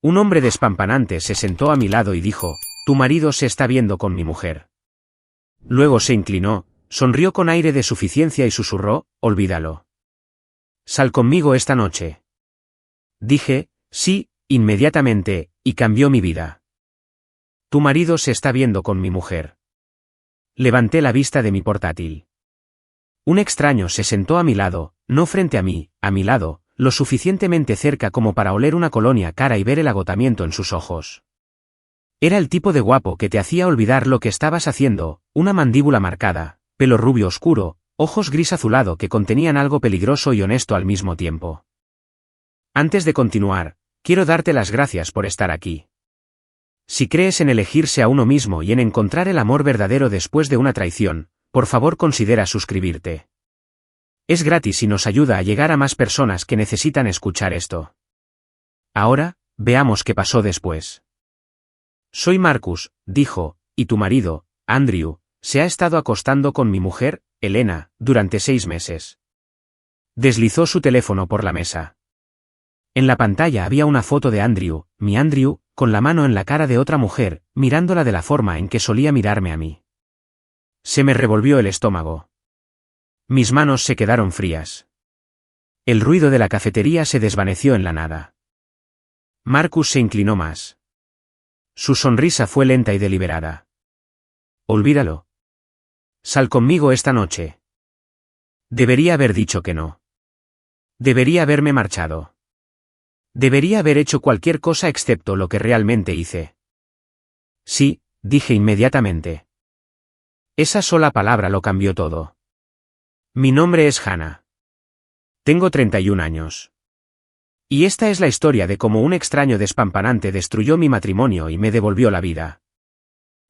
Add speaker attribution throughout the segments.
Speaker 1: Un hombre despampanante se sentó a mi lado y dijo, «Tu marido se está viendo con mi mujer». Luego se inclinó, sonrió con aire de suficiencia y susurró, «Olvídalo. Sal conmigo esta noche». Dije, «Sí», inmediatamente, y cambió mi vida. «Tu marido se está viendo con mi mujer». Levanté la vista de mi portátil. Un extraño se sentó a mi lado, no frente a mí, a mi lado, lo suficientemente cerca como para oler una colonia cara y ver el agotamiento en sus ojos. Era el tipo de guapo que te hacía olvidar lo que estabas haciendo, una mandíbula marcada, pelo rubio oscuro, ojos gris azulado que contenían algo peligroso y honesto al mismo tiempo. Antes de continuar, quiero darte las gracias por estar aquí. Si crees en elegirse a uno mismo y en encontrar el amor verdadero después de una traición, por favor considera suscribirte. Es gratis y nos ayuda a llegar a más personas que necesitan escuchar esto. Ahora, veamos qué pasó después. Soy Marcus, dijo, y tu marido, Andrew, se ha estado acostando con mi mujer, Elena, durante 6 meses. Deslizó su teléfono por la mesa. En la pantalla había una foto de Andrew, mi Andrew, con la mano en la cara de otra mujer, mirándola de la forma en que solía mirarme a mí. Se me revolvió el estómago. Mis manos se quedaron frías. El ruido de la cafetería se desvaneció en la nada. Marcus se inclinó más. Su sonrisa fue lenta y deliberada. Olvídalo. Sal conmigo esta noche. Debería haber dicho que no. Debería haberme marchado. Debería haber hecho cualquier cosa excepto lo que realmente hice. Sí, dije inmediatamente. Esa sola palabra lo cambió todo. Mi nombre es Hannah. Tengo 31 años. Y esta es la historia de cómo un extraño despampanante destruyó mi matrimonio y me devolvió la vida.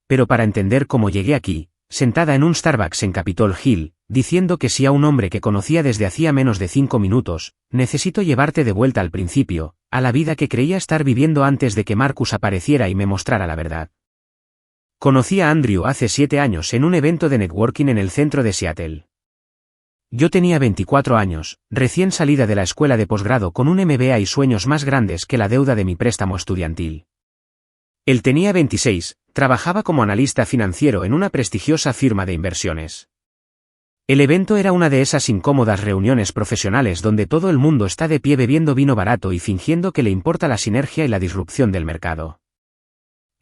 Speaker 1: Pero para entender cómo llegué aquí, sentada en un Starbucks en Capitol Hill, diciendo que sí a un hombre que conocía desde hacía menos de 5 minutos, necesito llevarte de vuelta al principio, a la vida que creía estar viviendo antes de que Marcus apareciera y me mostrara la verdad. Conocí a Andrew hace 7 años en un evento de networking en el centro de Seattle. Yo tenía 24 años, recién salida de la escuela de posgrado con un MBA y sueños más grandes que la deuda de mi préstamo estudiantil. Él tenía 26, trabajaba como analista financiero en una prestigiosa firma de inversiones. El evento era una de esas incómodas reuniones profesionales donde todo el mundo está de pie bebiendo vino barato y fingiendo que le importa la sinergia y la disrupción del mercado.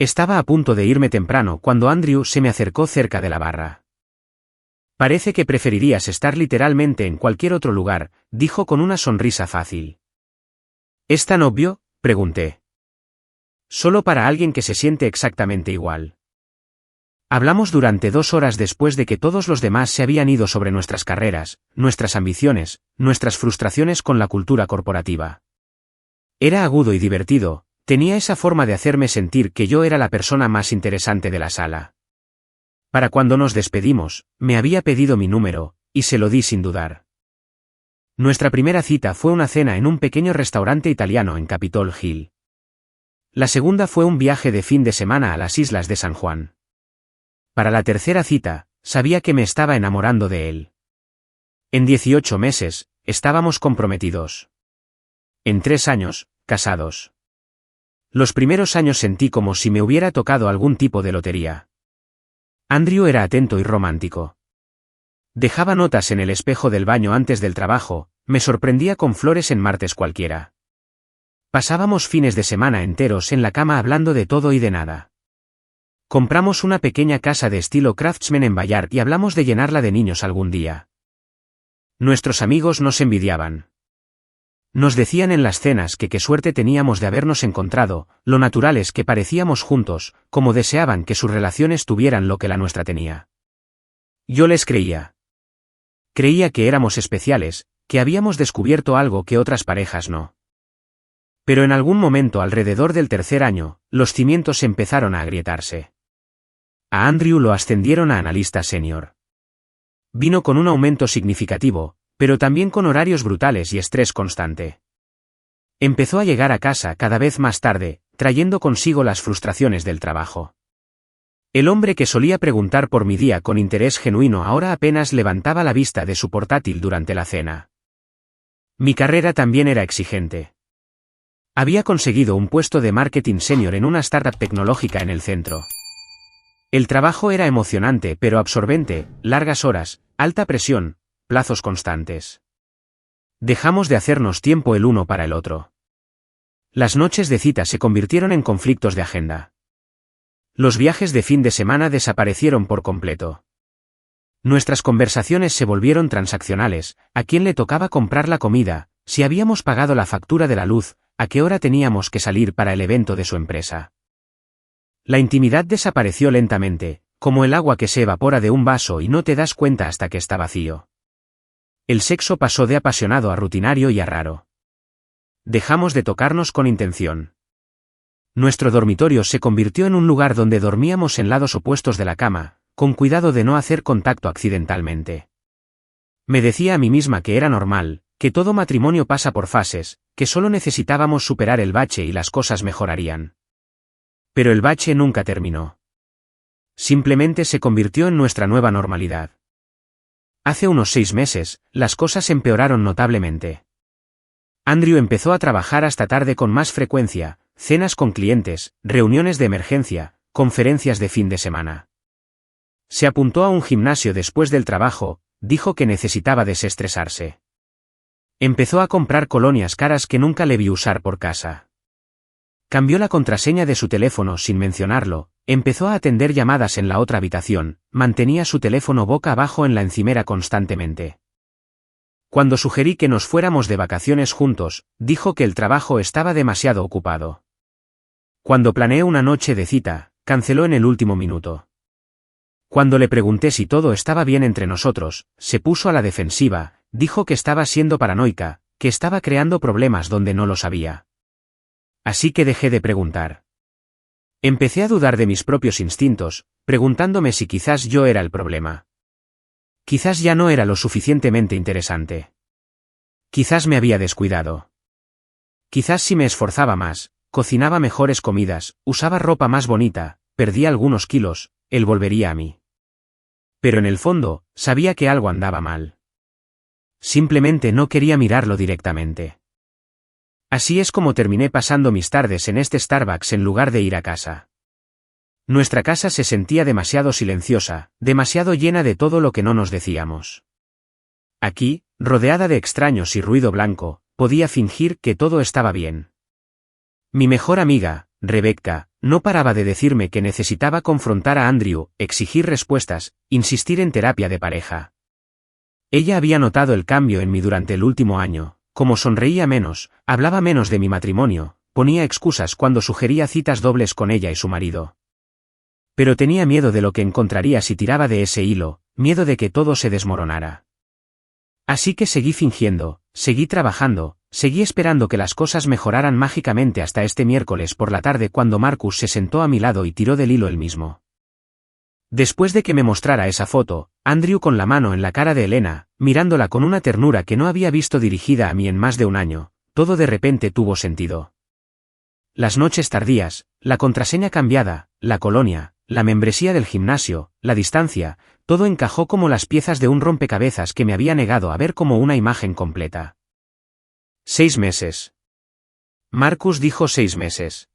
Speaker 1: Estaba a punto de irme temprano cuando Andrew se me acercó cerca de la barra. Parece que preferirías estar literalmente en cualquier otro lugar, dijo con una sonrisa fácil. ¿Es tan obvio?, pregunté. Solo para alguien que se siente exactamente igual. Hablamos durante 2 horas después de que todos los demás se habían ido sobre nuestras carreras, nuestras ambiciones, nuestras frustraciones con la cultura corporativa. Era agudo y divertido, tenía esa forma de hacerme sentir que yo era la persona más interesante de la sala. Para cuando nos despedimos, me había pedido mi número, y se lo di sin dudar. Nuestra primera cita fue una cena en un pequeño restaurante italiano en Capitol Hill. La segunda fue un viaje de fin de semana a las islas de San Juan. Para la tercera cita, sabía que me estaba enamorando de él. En 18 meses, estábamos comprometidos. En 3 años, casados. Los primeros años sentí como si me hubiera tocado algún tipo de lotería. Andrew era atento y romántico. Dejaba notas en el espejo del baño antes del trabajo, me sorprendía con flores en martes cualquiera. Pasábamos fines de semana enteros en la cama hablando de todo y de nada. Compramos una pequeña casa de estilo craftsman en Bayard y hablamos de llenarla de niños algún día. Nuestros amigos nos envidiaban. Nos decían en las cenas que qué suerte teníamos de habernos encontrado, lo naturales que parecíamos juntos, como deseaban que sus relaciones tuvieran lo que la nuestra tenía. Yo les creía. Creía que éramos especiales, que habíamos descubierto algo que otras parejas no. Pero en algún momento alrededor del 3er año, los cimientos empezaron a agrietarse. A Andrew lo ascendieron a analista senior. Vino con un aumento significativo, pero también con horarios brutales y estrés constante. Empezó a llegar a casa cada vez más tarde, trayendo consigo las frustraciones del trabajo. El hombre que solía preguntar por mi día con interés genuino ahora apenas levantaba la vista de su portátil durante la cena. Mi carrera también era exigente. Había conseguido un puesto de marketing senior en una startup tecnológica en el centro. El trabajo era emocionante pero absorbente, largas horas, alta presión, plazos constantes. Dejamos de hacernos tiempo el uno para el otro. Las noches de cita se convirtieron en conflictos de agenda. Los viajes de fin de semana desaparecieron por completo. Nuestras conversaciones se volvieron transaccionales: a quién le tocaba comprar la comida, si habíamos pagado la factura de la luz, a qué hora teníamos que salir para el evento de su empresa. La intimidad desapareció lentamente, como el agua que se evapora de un vaso y no te das cuenta hasta que está vacío. El sexo pasó de apasionado a rutinario y a raro. Dejamos de tocarnos con intención. Nuestro dormitorio se convirtió en un lugar donde dormíamos en lados opuestos de la cama, con cuidado de no hacer contacto accidentalmente. Me decía a mí misma que era normal, que todo matrimonio pasa por fases, que solo necesitábamos superar el bache y las cosas mejorarían. Pero el bache nunca terminó. Simplemente se convirtió en nuestra nueva normalidad. Hace unos 6 meses, las cosas empeoraron notablemente. Andrew empezó a trabajar hasta tarde con más frecuencia, cenas con clientes, reuniones de emergencia, conferencias de fin de semana. Se apuntó a un gimnasio después del trabajo, dijo que necesitaba desestresarse. Empezó a comprar colonias caras que nunca le vi usar por casa. Cambió la contraseña de su teléfono sin mencionarlo, empezó a atender llamadas en la otra habitación, mantenía su teléfono boca abajo en la encimera constantemente. Cuando sugerí que nos fuéramos de vacaciones juntos, dijo que el trabajo estaba demasiado ocupado. Cuando planeé una noche de cita, canceló en el último minuto. Cuando le pregunté si todo estaba bien entre nosotros, se puso a la defensiva, dijo que estaba siendo paranoica, que estaba creando problemas donde no lo sabía. Así que dejé de preguntar. Empecé a dudar de mis propios instintos, preguntándome si quizás yo era el problema. Quizás ya no era lo suficientemente interesante. Quizás me había descuidado. Quizás si me esforzaba más, cocinaba mejores comidas, usaba ropa más bonita, perdía algunos kilos, él volvería a mí. Pero en el fondo, sabía que algo andaba mal. Simplemente no quería mirarlo directamente. Así es como terminé pasando mis tardes en este Starbucks en lugar de ir a casa. Nuestra casa se sentía demasiado silenciosa, demasiado llena de todo lo que no nos decíamos. Aquí, rodeada de extraños y ruido blanco, podía fingir que todo estaba bien. Mi mejor amiga, Rebecca, no paraba de decirme que necesitaba confrontar a Andrew, exigir respuestas, insistir en terapia de pareja. Ella había notado el cambio en mí durante el último año, como sonreía menos, hablaba menos de mi matrimonio, ponía excusas cuando sugería citas dobles con ella y su marido. Pero tenía miedo de lo que encontraría si tiraba de ese hilo, miedo de que todo se desmoronara. Así que seguí fingiendo, seguí trabajando, seguí esperando que las cosas mejoraran mágicamente hasta este miércoles por la tarde cuando Marcus se sentó a mi lado y tiró del hilo él mismo. Después de que me mostrara esa foto, Andrew con la mano en la cara de Elena, mirándola con una ternura que no había visto dirigida a mí en más de un año, todo de repente tuvo sentido. Las noches tardías, la contraseña cambiada, la colonia, la membresía del gimnasio, la distancia, todo encajó como las piezas de un rompecabezas que me había negado a ver como una imagen completa. 6 meses. Marcus dijo 6 meses.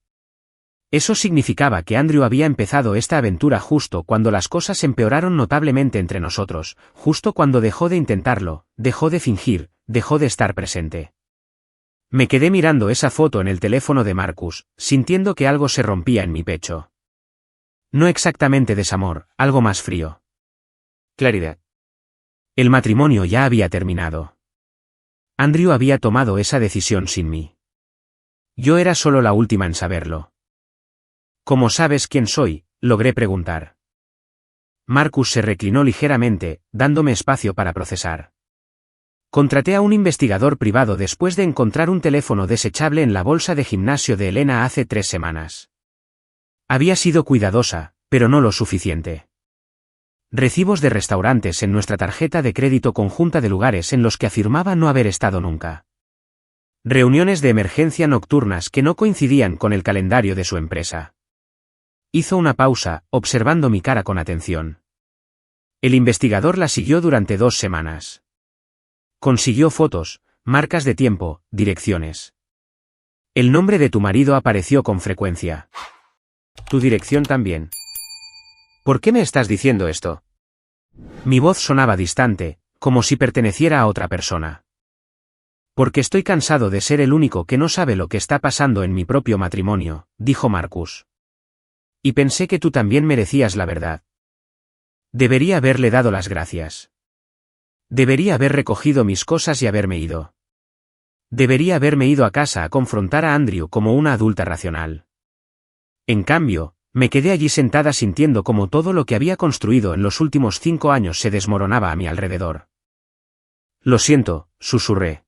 Speaker 1: Eso significaba que Andrew había empezado esta aventura justo cuando las cosas empeoraron notablemente entre nosotros, justo cuando dejó de intentarlo, dejó de fingir, dejó de estar presente. Me quedé mirando esa foto en el teléfono de Marcus, sintiendo que algo se rompía en mi pecho. No exactamente desamor, algo más frío. Claridad. El matrimonio ya había terminado. Andrew había tomado esa decisión sin mí. Yo era solo la última en saberlo. ¿Cómo sabes quién soy?, logré preguntar. Marcus se reclinó ligeramente, dándome espacio para procesar. Contraté a un investigador privado después de encontrar un teléfono desechable en la bolsa de gimnasio de Elena hace 3 semanas. Había sido cuidadosa, pero no lo suficiente. Recibos de restaurantes en nuestra tarjeta de crédito conjunta de lugares en los que afirmaba no haber estado nunca. Reuniones de emergencia nocturnas que no coincidían con el calendario de su empresa. Hizo una pausa, observando mi cara con atención. El investigador la siguió durante 2 semanas. Consiguió fotos, marcas de tiempo, direcciones. El nombre de tu marido apareció con frecuencia. Tu dirección también. ¿Por qué me estás diciendo esto? Mi voz sonaba distante, como si perteneciera a otra persona. Porque estoy cansado de ser el único que no sabe lo que está pasando en mi propio matrimonio, dijo Marcus. Y pensé que tú también merecías la verdad. Debería haberle dado las gracias. Debería haber recogido mis cosas y haberme ido. Debería haberme ido a casa a confrontar a Andrew como una adulta racional. En cambio, me quedé allí sentada sintiendo como todo lo que había construido en los últimos 5 años se desmoronaba a mi alrededor. Lo siento, susurré.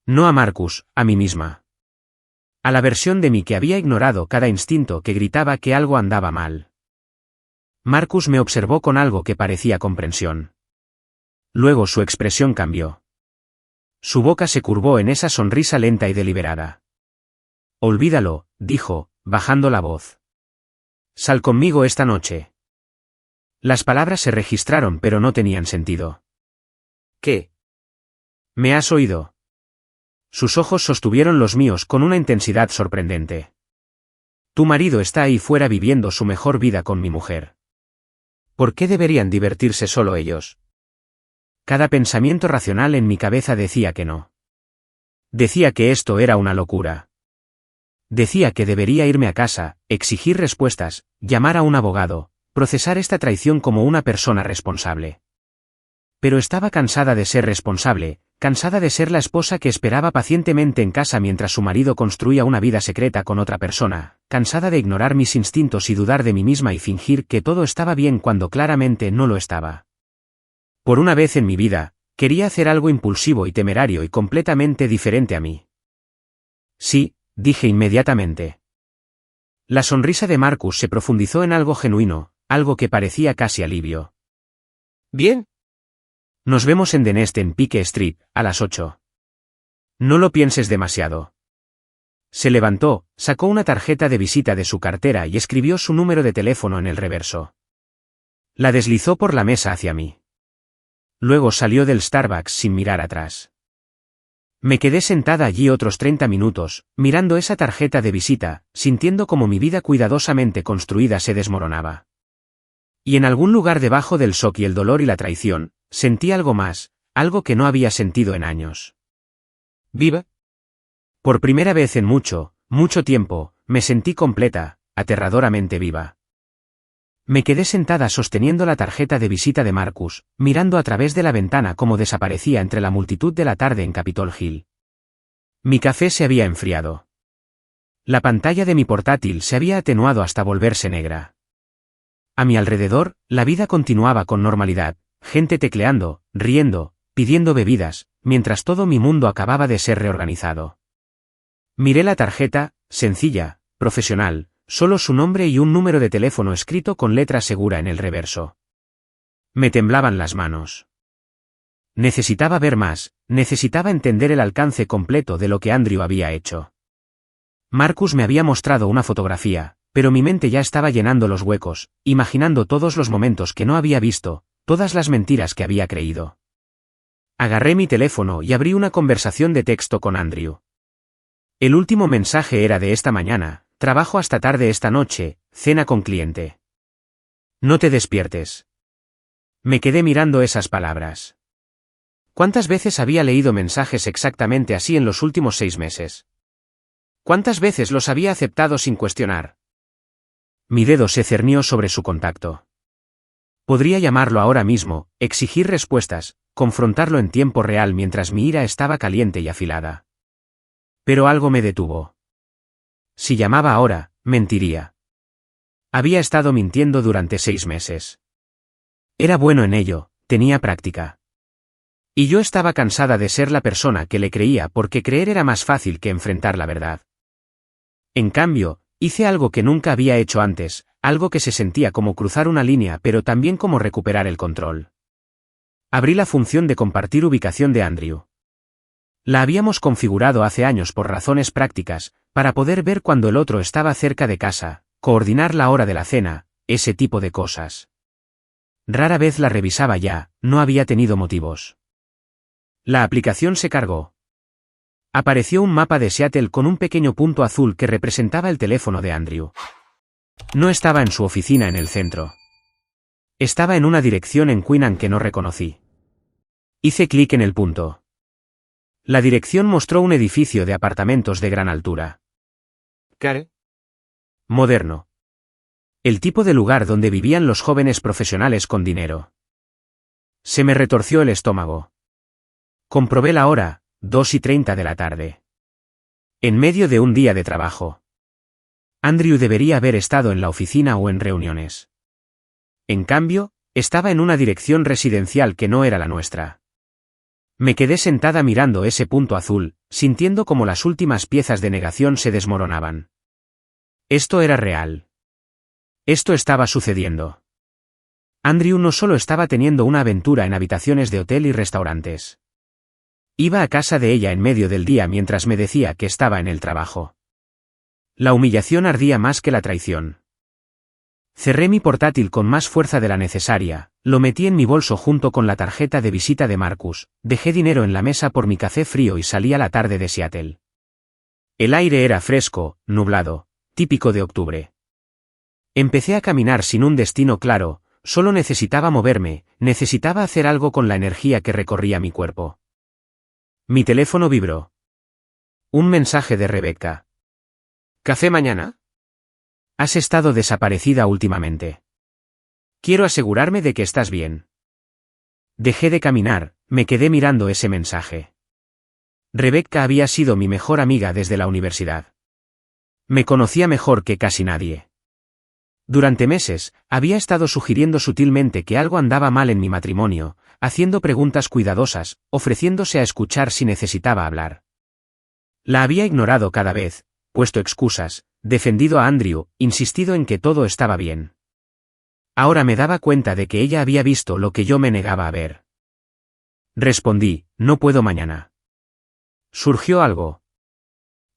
Speaker 1: No a Marcus, a mí misma. A la versión de mí que había ignorado cada instinto que gritaba que algo andaba mal. Marcus me observó con algo que parecía comprensión. Luego su expresión cambió. Su boca se curvó en esa sonrisa lenta y deliberada. Olvídalo, dijo, bajando la voz. Sal conmigo esta noche. Las palabras se registraron pero no tenían sentido. ¿Qué? ¿Me has oído? Sus ojos sostuvieron los míos con una intensidad sorprendente. Tu marido está ahí fuera viviendo su mejor vida con mi mujer. ¿Por qué deberían divertirse solo ellos? Cada pensamiento racional en mi cabeza decía que no. Decía que esto era una locura. Decía que debería irme a casa, exigir respuestas, llamar a un abogado, procesar esta traición como una persona responsable. Pero estaba cansada de ser responsable, cansada de ser la esposa que esperaba pacientemente en casa mientras su marido construía una vida secreta con otra persona, cansada de ignorar mis instintos y dudar de mí misma y fingir que todo estaba bien cuando claramente no lo estaba. Por una vez en mi vida, quería hacer algo impulsivo y temerario y completamente diferente a mí. Sí, dije inmediatamente. La sonrisa de Marcus se profundizó en algo genuino, algo que parecía casi alivio. Bien. Nos vemos en The Nest en Pike Street, a las 8. No lo pienses demasiado. Se levantó, sacó una tarjeta de visita de su cartera y escribió su número de teléfono en el reverso. La deslizó por la mesa hacia mí. Luego salió del Starbucks sin mirar atrás. Me quedé sentada allí otros 30 minutos, mirando esa tarjeta de visita, sintiendo como mi vida cuidadosamente construida se desmoronaba. Y en algún lugar debajo del shock y el dolor y la traición, sentí algo más, algo que no había sentido en años. ¿Viva? Por primera vez en mucho, mucho tiempo, me sentí completa, aterradoramente viva. Me quedé sentada sosteniendo la tarjeta de visita de Marcus, mirando a través de la ventana cómo desaparecía entre la multitud de la tarde en Capitol Hill. Mi café se había enfriado. La pantalla de mi portátil se había atenuado hasta volverse negra. A mi alrededor, la vida continuaba con normalidad, gente tecleando, riendo, pidiendo bebidas, mientras todo mi mundo acababa de ser reorganizado. Miré la tarjeta, sencilla, profesional, solo su nombre y un número de teléfono escrito con letra segura en el reverso. Me temblaban las manos. Necesitaba ver más, necesitaba entender el alcance completo de lo que Andrew había hecho. Marcus me había mostrado una fotografía, pero mi mente ya estaba llenando los huecos, imaginando todos los momentos que no había visto, todas las mentiras que había creído. Agarré mi teléfono y abrí una conversación de texto con Andrew. El último mensaje era de esta mañana: trabajo hasta tarde esta noche, cena con cliente. No te despiertes. Me quedé mirando esas palabras. ¿Cuántas veces había leído mensajes exactamente así en los últimos 6 meses? ¿Cuántas veces los había aceptado sin cuestionar? Mi dedo se cernió sobre su contacto. Podría llamarlo ahora mismo, exigir respuestas, confrontarlo en tiempo real mientras mi ira estaba caliente y afilada. Pero algo me detuvo. Si llamaba ahora, mentiría. Había estado mintiendo durante 6 meses. Era bueno en ello, tenía práctica. Y yo estaba cansada de ser la persona que le creía porque creer era más fácil que enfrentar la verdad. En cambio, hice algo que nunca había hecho antes, algo que se sentía como cruzar una línea pero también como recuperar el control. Abrí la función de compartir ubicación de Andrew. La habíamos configurado hace años por razones prácticas, para poder ver cuando el otro estaba cerca de casa, coordinar la hora de la cena, ese tipo de cosas. Rara vez la revisaba ya, no había tenido motivos. La aplicación se cargó. Apareció un mapa de Seattle con un pequeño punto azul que representaba el teléfono de Andrew. No estaba en su oficina en el centro. Estaba en una dirección en Quinlan que no reconocí. Hice clic en el punto. La dirección mostró un edificio de apartamentos de gran altura.
Speaker 2: ¿Qué?
Speaker 1: Moderno. El tipo de lugar donde vivían los jóvenes profesionales con dinero. Se me retorció el estómago. Comprobé la hora, 2:30 de la tarde. En medio de un día de trabajo. Andrew debería haber estado en la oficina o en reuniones. En cambio, estaba en una dirección residencial que no era la nuestra. Me quedé sentada mirando ese punto azul, sintiendo como las últimas piezas de negación se desmoronaban. Esto era real. Esto estaba sucediendo. Andrew no solo estaba teniendo una aventura en habitaciones de hotel y restaurantes. Iba a casa de ella en medio del día mientras me decía que estaba en el trabajo. La humillación ardía más que la traición. Cerré mi portátil con más fuerza de la necesaria, lo metí en mi bolso junto con la tarjeta de visita de Marcus, dejé dinero en la mesa por mi café frío y salí a la tarde de Seattle. El aire era fresco, nublado, típico de octubre. Empecé a caminar sin un destino claro, solo necesitaba moverme, necesitaba hacer algo con la energía que recorría mi cuerpo. Mi teléfono vibró. Un mensaje de Rebecca.
Speaker 2: ¿Café mañana?
Speaker 1: Has estado desaparecida últimamente. Quiero asegurarme de que estás bien. Dejé de caminar, me quedé mirando ese mensaje. Rebecca había sido mi mejor amiga desde la universidad. Me conocía mejor que casi nadie. Durante meses, había estado sugiriendo sutilmente que algo andaba mal en mi matrimonio, haciendo preguntas cuidadosas, ofreciéndose a escuchar si necesitaba hablar. La había ignorado cada vez, puesto excusas, defendido a Andrew, insistido en que todo estaba bien. Ahora me daba cuenta de que ella había visto lo que yo me negaba a ver. Respondí, no puedo mañana. ¿Surgió algo?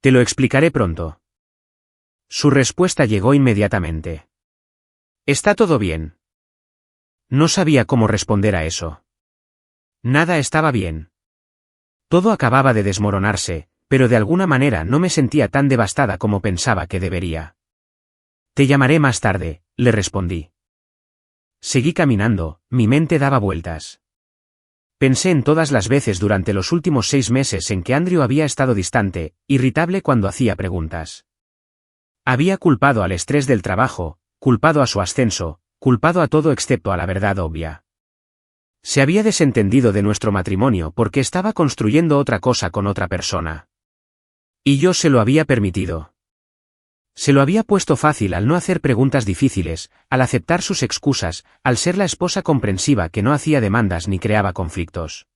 Speaker 1: Te lo explicaré pronto. Su respuesta llegó inmediatamente. ¿Está todo bien? No sabía cómo responder a eso. Nada estaba bien. Todo acababa de desmoronarse, pero de alguna manera no me sentía tan devastada como pensaba que debería. Te llamaré más tarde, le respondí. Seguí caminando, mi mente daba vueltas. Pensé en todas las veces durante los últimos 6 meses en que Andrew había estado distante, irritable cuando hacía preguntas. Había culpado al estrés del trabajo, culpado a su ascenso, culpado a todo excepto a la verdad obvia. Se había desentendido de nuestro matrimonio porque estaba construyendo otra cosa con otra persona. Y yo se lo había permitido. Se lo había puesto fácil al no hacer preguntas difíciles, al aceptar sus excusas, al ser la esposa comprensiva que no hacía demandas ni creaba conflictos.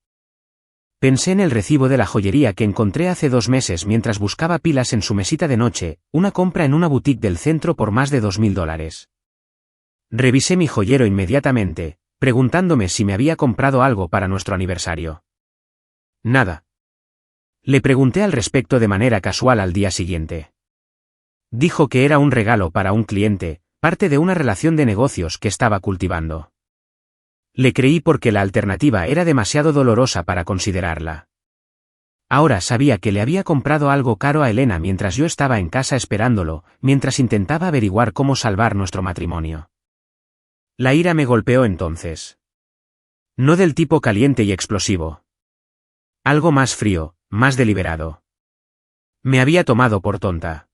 Speaker 1: Pensé en el recibo de la joyería que encontré hace 2 meses mientras buscaba pilas en su mesita de noche, una compra en una boutique del centro por más de $2,000. Revisé mi joyero inmediatamente, preguntándome si me había comprado algo para nuestro aniversario. Nada. Le pregunté al respecto de manera casual al día siguiente. Dijo que era un regalo para un cliente, parte de una relación de negocios que estaba cultivando. Le creí porque la alternativa era demasiado dolorosa para considerarla. Ahora sabía que le había comprado algo caro a Elena mientras yo estaba en casa esperándolo, mientras intentaba averiguar cómo salvar nuestro matrimonio. La ira me golpeó entonces. No del tipo caliente y explosivo. Algo más frío, más deliberado. Me había tomado por tonta.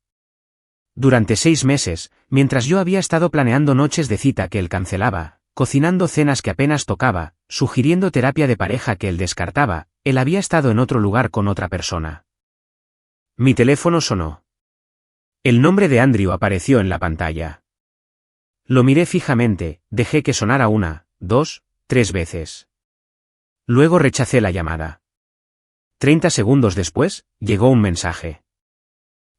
Speaker 1: Durante 6 meses, mientras yo había estado planeando noches de cita que él cancelaba, cocinando cenas que apenas tocaba, sugiriendo terapia de pareja que él descartaba, él había estado en otro lugar con otra persona. Mi teléfono sonó. El nombre de Andrew apareció en la pantalla. Lo miré fijamente, dejé que sonara 1, 2, 3 veces. Luego rechacé la llamada. 30 segundos después, llegó un mensaje.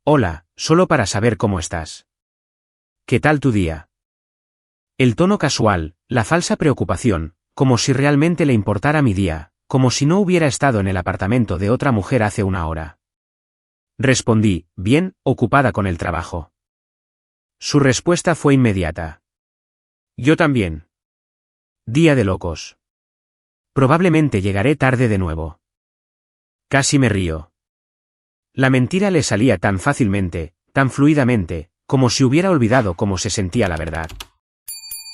Speaker 1: Hola, solo para saber cómo estás. ¿Qué tal tu día? El tono casual, la falsa preocupación, como si realmente le importara mi día, como si no hubiera estado en el apartamento de otra mujer hace 1 hora. Respondí, bien, ocupada con el trabajo. Su respuesta fue inmediata. Yo también. Día de locos. Probablemente llegaré tarde de nuevo. Casi me río. La mentira le salía tan fácilmente, tan fluidamente, como si hubiera olvidado cómo se sentía la verdad.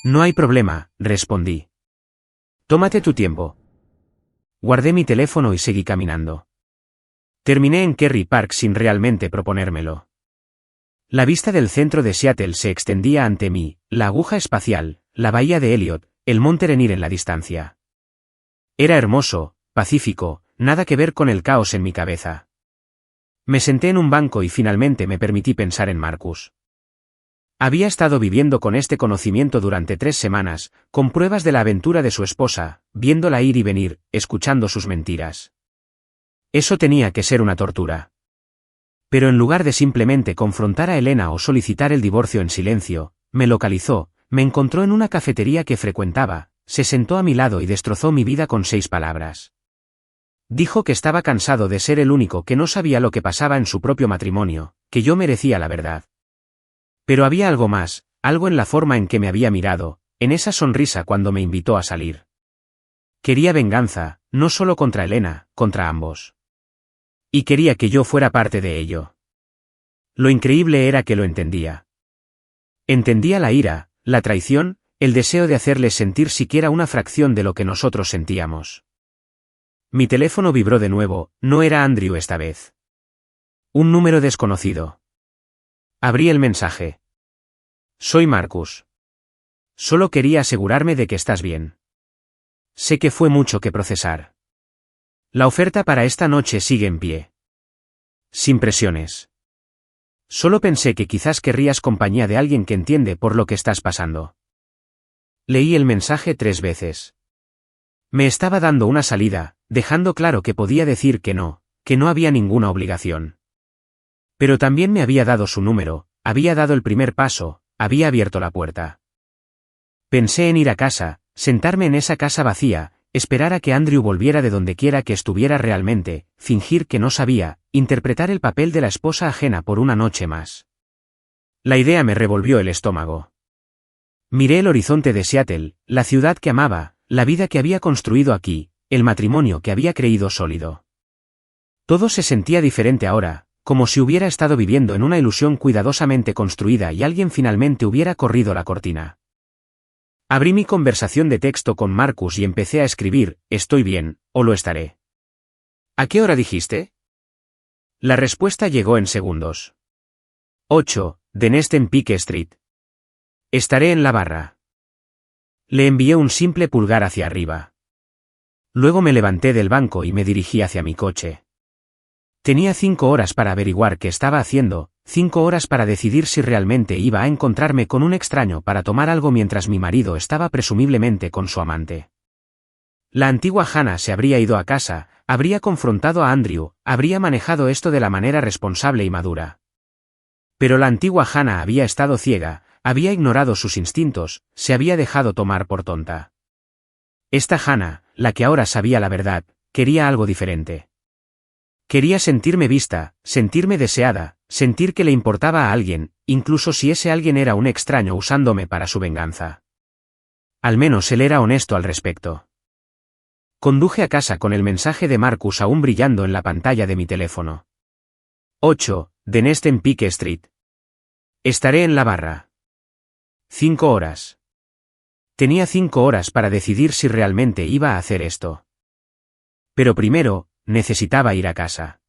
Speaker 1: No hay problema, respondí. Tómate tu tiempo. Guardé mi teléfono y seguí caminando. Terminé en Kerry Park sin realmente proponérmelo. La vista del centro de Seattle se extendía ante mí, la aguja espacial, la bahía de Elliot, el monte Rainier en la distancia. Era hermoso, pacífico, nada que ver con el caos en mi cabeza. Me senté en un banco y finalmente me permití pensar en Marcus. Había estado viviendo con este conocimiento durante 3 semanas, con pruebas de la aventura de su esposa, viéndola ir y venir, escuchando sus mentiras. Eso tenía que ser una tortura. Pero en lugar de simplemente confrontar a Elena o solicitar el divorcio en silencio, me localizó, me encontró en una cafetería que frecuentaba, se sentó a mi lado y destrozó mi vida con 6 palabras. Dijo que estaba cansado de ser el único que no sabía lo que pasaba en su propio matrimonio, que yo merecía la verdad. Pero había algo más, algo en la forma en que me había mirado, en esa sonrisa cuando me invitó a salir. Quería venganza, no solo contra Elena, contra ambos. Y quería que yo fuera parte de ello. Lo increíble era que lo entendía. Entendía la ira, la traición, el deseo de hacerles sentir siquiera una fracción de lo que nosotros sentíamos. Mi teléfono vibró de nuevo, no era Andrew esta vez. Un número desconocido. Abrí el mensaje. Soy Marcus. Solo quería asegurarme de que estás bien. Sé que fue mucho que procesar. La oferta para esta noche sigue en pie. Sin presiones. Solo pensé que quizás querrías compañía de alguien que entiende por lo que estás pasando. Leí el mensaje 3 veces. Me estaba dando una salida, dejando claro que podía decir que no había ninguna obligación. Pero también me había dado su número, había dado el primer paso, había abierto la puerta. Pensé en ir a casa, sentarme en esa casa vacía, esperar a que Andrew volviera de donde quiera que estuviera realmente, fingir que no sabía, interpretar el papel de la esposa ajena por una noche más. La idea me revolvió el estómago. Miré el horizonte de Seattle, la ciudad que amaba, la vida que había construido aquí, el matrimonio que había creído sólido. Todo se sentía diferente ahora, como si hubiera estado viviendo en una ilusión cuidadosamente construida y alguien finalmente hubiera corrido la cortina. Abrí mi conversación de texto con Marcus y empecé a escribir, estoy bien, o lo estaré. ¿A qué hora dijiste? La respuesta llegó en segundos. 8, de Nesten Pike Street. Estaré en la barra. Le envié un simple pulgar hacia arriba. Luego me levanté del banco y me dirigí hacia mi coche. Tenía 5 horas para averiguar qué estaba haciendo, 5 horas para decidir si realmente iba a encontrarme con un extraño para tomar algo mientras mi marido estaba presumiblemente con su amante. La antigua Hannah se habría ido a casa, habría confrontado a Andrew, habría manejado esto de la manera responsable y madura. Pero la antigua Hannah había estado ciega, había ignorado sus instintos, se había dejado tomar por tonta. Esta Hannah, la que ahora sabía la verdad, quería algo diferente. Quería sentirme vista, sentirme deseada, sentir que le importaba a alguien, incluso si ese alguien era un extraño usándome para su venganza. Al menos él era honesto al respecto. Conduje a casa con el mensaje de Marcus aún brillando en la pantalla de mi teléfono. 8, de Nesten Pike Street. Estaré en la barra. 5 horas. Tenía 5 horas para decidir si realmente iba a hacer esto. Pero primero, necesitaba ir a casa.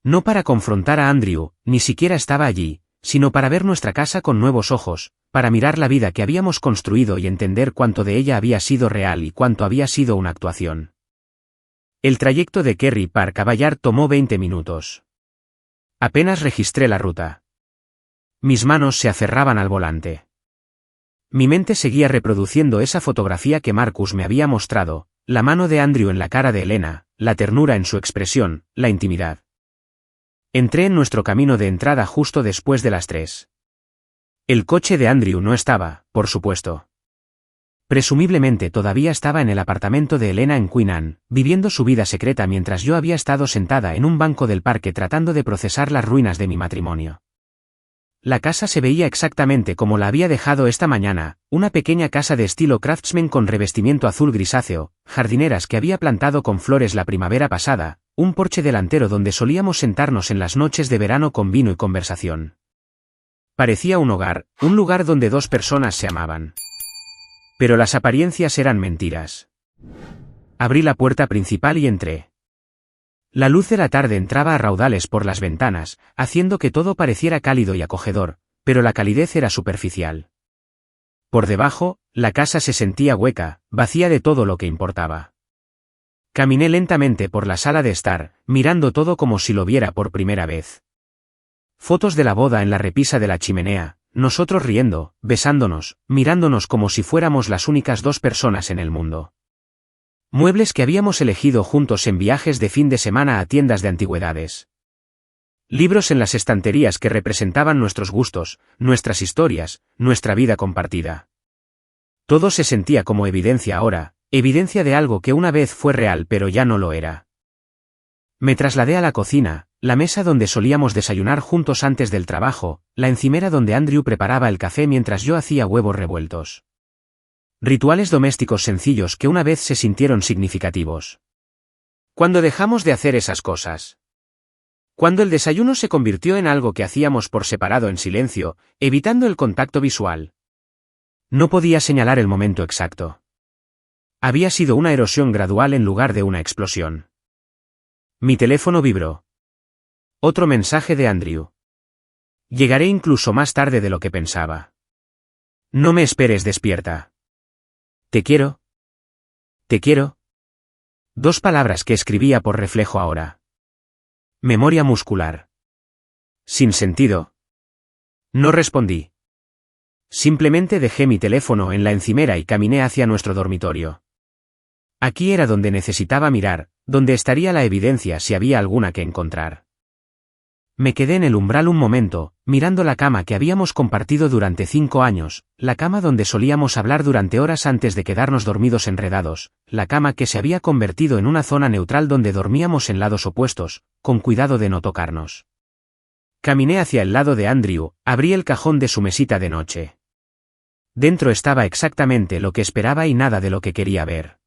Speaker 1: No para confrontar a Andrew, ni siquiera estaba allí, sino para ver nuestra casa con nuevos ojos, para mirar la vida que habíamos construido y entender cuánto de ella había sido real y cuánto había sido una actuación. El trayecto de Kerry Park a Ballard tomó 20 minutos. Apenas registré la ruta. Mis manos se aferraban al volante. Mi mente seguía reproduciendo esa fotografía que Marcus me había mostrado, la mano de Andrew en la cara de Elena, la ternura en su expresión, la intimidad. Entré en nuestro camino de entrada justo después de las 3. El coche de Andrew no estaba, por supuesto. Presumiblemente todavía estaba en el apartamento de Elena en Queen Anne, viviendo su vida secreta mientras yo había estado sentada en un banco del parque tratando de procesar las ruinas de mi matrimonio. La casa se veía exactamente como la había dejado esta mañana, una pequeña casa de estilo craftsman con revestimiento azul grisáceo, jardineras que había plantado con flores la primavera pasada, un porche delantero donde solíamos sentarnos en las noches de verano con vino y conversación. Parecía un hogar, un lugar donde dos personas se amaban. Pero las apariencias eran mentiras. Abrí la puerta principal y entré. La luz de la tarde entraba a raudales por las ventanas, haciendo que todo pareciera cálido y acogedor, pero la calidez era superficial. Por debajo, la casa se sentía hueca, vacía de todo lo que importaba. Caminé lentamente por la sala de estar, mirando todo como si lo viera por primera vez. Fotos de la boda en la repisa de la chimenea, nosotros riendo, besándonos, mirándonos como si fuéramos las únicas dos personas en el mundo. Muebles que habíamos elegido juntos en viajes de fin de semana a tiendas de antigüedades. Libros en las estanterías que representaban nuestros gustos, nuestras historias, nuestra vida compartida. Todo se sentía como evidencia ahora, evidencia de algo que una vez fue real pero ya no lo era. Me trasladé a la cocina, la mesa donde solíamos desayunar juntos antes del trabajo, la encimera donde Andrew preparaba el café mientras yo hacía huevos revueltos. Rituales domésticos sencillos que una vez se sintieron significativos. ¿Cuándo dejamos de hacer esas cosas? Cuando el desayuno se convirtió en algo que hacíamos por separado en silencio, evitando el contacto visual. No podía señalar el momento exacto. Había sido una erosión gradual en lugar de una explosión. Mi teléfono vibró. Otro mensaje de Andrew. Llegaré incluso más tarde de lo que pensaba. No me esperes despierta. Te quiero. Te quiero. 2 palabras que escribía por reflejo ahora. Memoria muscular. Sin sentido. No respondí. Simplemente dejé mi teléfono en la encimera y caminé hacia nuestro dormitorio. Aquí era donde necesitaba mirar, donde estaría la evidencia si había alguna que encontrar. Me quedé en el umbral un momento, mirando la cama que habíamos compartido durante 5 años, la cama donde solíamos hablar durante horas antes de quedarnos dormidos enredados, la cama que se había convertido en una zona neutral donde dormíamos en lados opuestos, con cuidado de no tocarnos. Caminé hacia el lado de Andrew, abrí el cajón de su mesita de noche. Dentro estaba exactamente lo que esperaba y nada de lo que quería ver.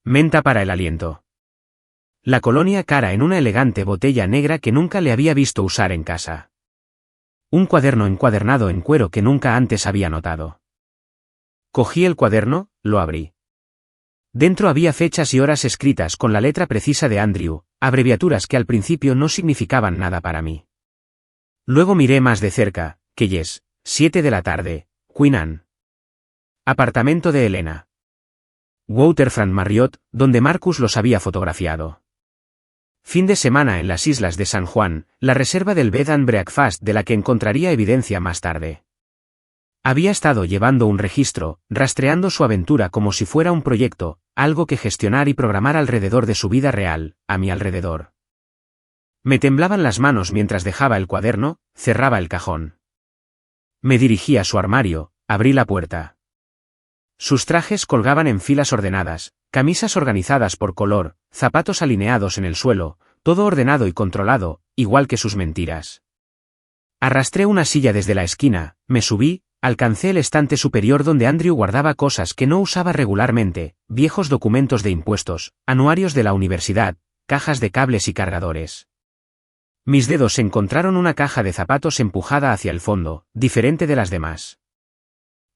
Speaker 1: Menta para el aliento. La colonia cara en una elegante botella negra que nunca le había visto usar en casa. Un cuaderno encuadernado en cuero que nunca antes había notado. Cogí el cuaderno, lo abrí. Dentro había fechas y horas escritas con la letra precisa de Andrew, abreviaturas que al principio no significaban nada para mí. Luego miré más de cerca, Keyes, 7 de la tarde, Queen Anne. Apartamento de Elena. Waterfront Marriott, donde Marcus los había fotografiado. Fin de semana en las islas de San Juan, la reserva del Bed and Breakfast de la que encontraría evidencia más tarde. Había estado llevando un registro, rastreando su aventura como si fuera un proyecto, algo que gestionar y programar alrededor de su vida real, a mi alrededor. Me temblaban las manos mientras dejaba el cuaderno, cerraba el cajón. Me dirigí a su armario, abrí la puerta. Sus trajes colgaban en filas ordenadas, camisas organizadas por color, zapatos alineados en el suelo, todo ordenado y controlado, igual que sus mentiras. Arrastré una silla desde la esquina, me subí, alcancé el estante superior donde Andrew guardaba cosas que no usaba regularmente, viejos documentos de impuestos, anuarios de la universidad, cajas de cables y cargadores. Mis dedos encontraron una caja de zapatos empujada hacia el fondo, diferente de las demás.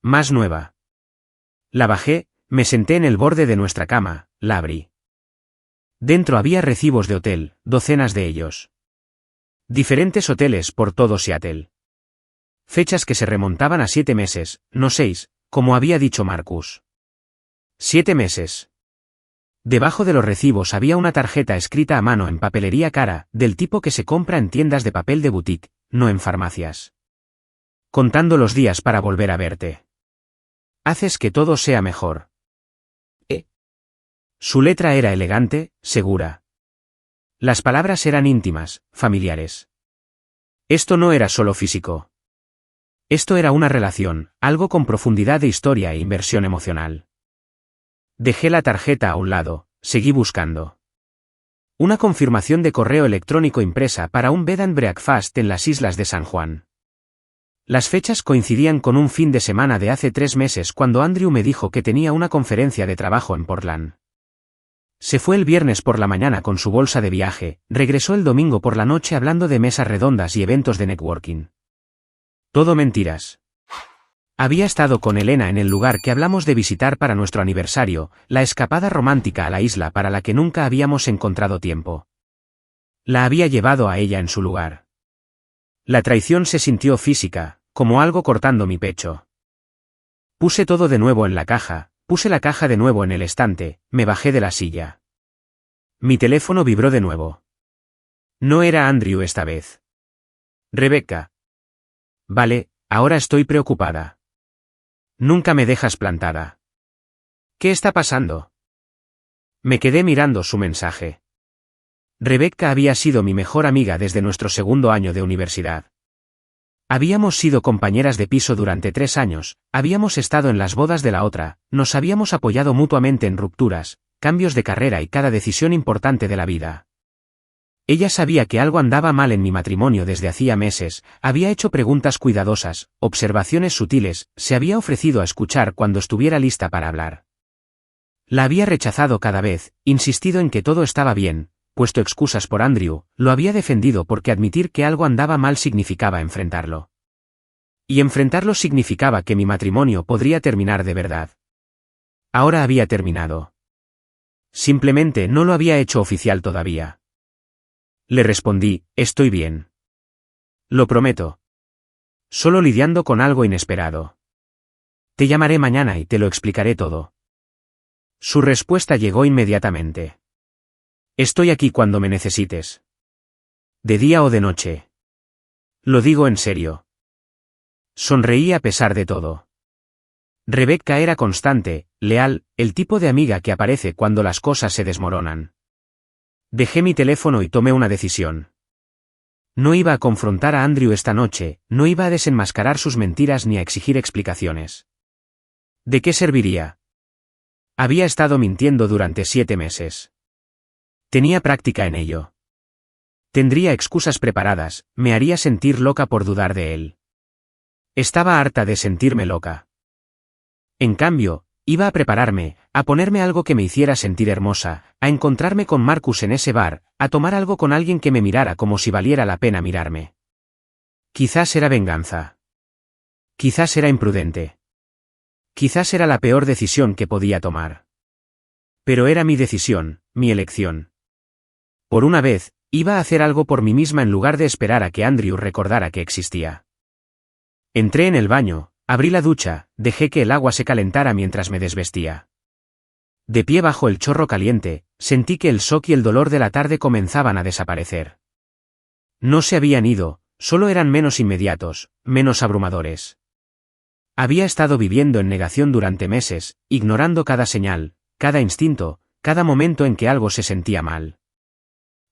Speaker 1: Más nueva. La bajé, me senté en el borde de nuestra cama, la abrí. Dentro había recibos de hotel, docenas de ellos. Diferentes hoteles por todo Seattle. Fechas que se remontaban a 7 meses, no 6, como había dicho Marcus. 7 meses. Debajo de los recibos había una tarjeta escrita a mano en papelería cara, del tipo que se compra en tiendas de papel de boutique, no en farmacias. Contando los días para volver a verte. Haces que todo sea mejor. Su letra era elegante, segura. Las palabras eran íntimas, familiares. Esto no era solo físico. Esto era una relación, algo con profundidad de historia e inversión emocional. Dejé la tarjeta a un lado, seguí buscando. Una confirmación de correo electrónico impresa para un Bed and Breakfast en las islas de San Juan. Las fechas coincidían con un fin de semana de hace 3 meses cuando Andrew me dijo que tenía una conferencia de trabajo en Portland. Se fue el viernes por la mañana con su bolsa de viaje, regresó el domingo por la noche hablando de mesas redondas y eventos de networking. Todo mentiras. Había estado con Elena en el lugar que hablamos de visitar para nuestro aniversario, la escapada romántica a la isla para la que nunca habíamos encontrado tiempo. La había llevado a ella en su lugar. La traición se sintió física, como algo cortando mi pecho. Puse todo de nuevo en la caja, puse la caja de nuevo en el estante, me bajé de la silla. Mi teléfono vibró de nuevo. No era Andrew esta vez. Rebecca. Vale, ahora estoy preocupada. Nunca me dejas plantada. ¿Qué está pasando? Me quedé mirando su mensaje. Rebecca había sido mi mejor amiga desde nuestro segundo año de universidad. Habíamos sido compañeras de piso durante 3 años, habíamos estado en las bodas de la otra, nos habíamos apoyado mutuamente en rupturas, cambios de carrera y cada decisión importante de la vida. Ella sabía que algo andaba mal en mi matrimonio desde hacía meses, había hecho preguntas cuidadosas, observaciones sutiles, se había ofrecido a escuchar cuando estuviera lista para hablar. La había rechazado cada vez, insistido en que todo estaba bien, puesto excusas por Andrew, lo había defendido porque admitir que algo andaba mal significaba enfrentarlo. Y enfrentarlo significaba que mi matrimonio podría terminar de verdad. Ahora había terminado. Simplemente no lo había hecho oficial todavía. Le respondí, estoy bien. Lo prometo. Solo lidiando con algo inesperado. Te llamaré mañana y te lo explicaré todo. Su respuesta llegó inmediatamente. Estoy aquí cuando me necesites. De día o de noche. Lo digo en serio. Sonreí a pesar de todo. Rebecca era constante, leal, el tipo de amiga que aparece cuando las cosas se desmoronan. Dejé mi teléfono y tomé una decisión. No iba a confrontar a Andrew esta noche, no iba a desenmascarar sus mentiras ni a exigir explicaciones. ¿De qué serviría? Había estado mintiendo durante 7 meses. Tenía práctica en ello. Tendría excusas preparadas, me haría sentir loca por dudar de él. Estaba harta de sentirme loca. En cambio, iba a prepararme, a ponerme algo que me hiciera sentir hermosa, a encontrarme con Marcus en ese bar, a tomar algo con alguien que me mirara como si valiera la pena mirarme. Quizás era venganza. Quizás era imprudente. Quizás era la peor decisión que podía tomar. Pero era mi decisión, mi elección. Por una vez, iba a hacer algo por mí misma en lugar de esperar a que Andrew recordara que existía. Entré en el baño, abrí la ducha, dejé que el agua se calentara mientras me desvestía. De pie bajo el chorro caliente, sentí que el shock y el dolor de la tarde comenzaban a desaparecer. No se habían ido, solo eran menos inmediatos, menos abrumadores. Había estado viviendo en negación durante meses, ignorando cada señal, cada instinto, cada momento en que algo se sentía mal.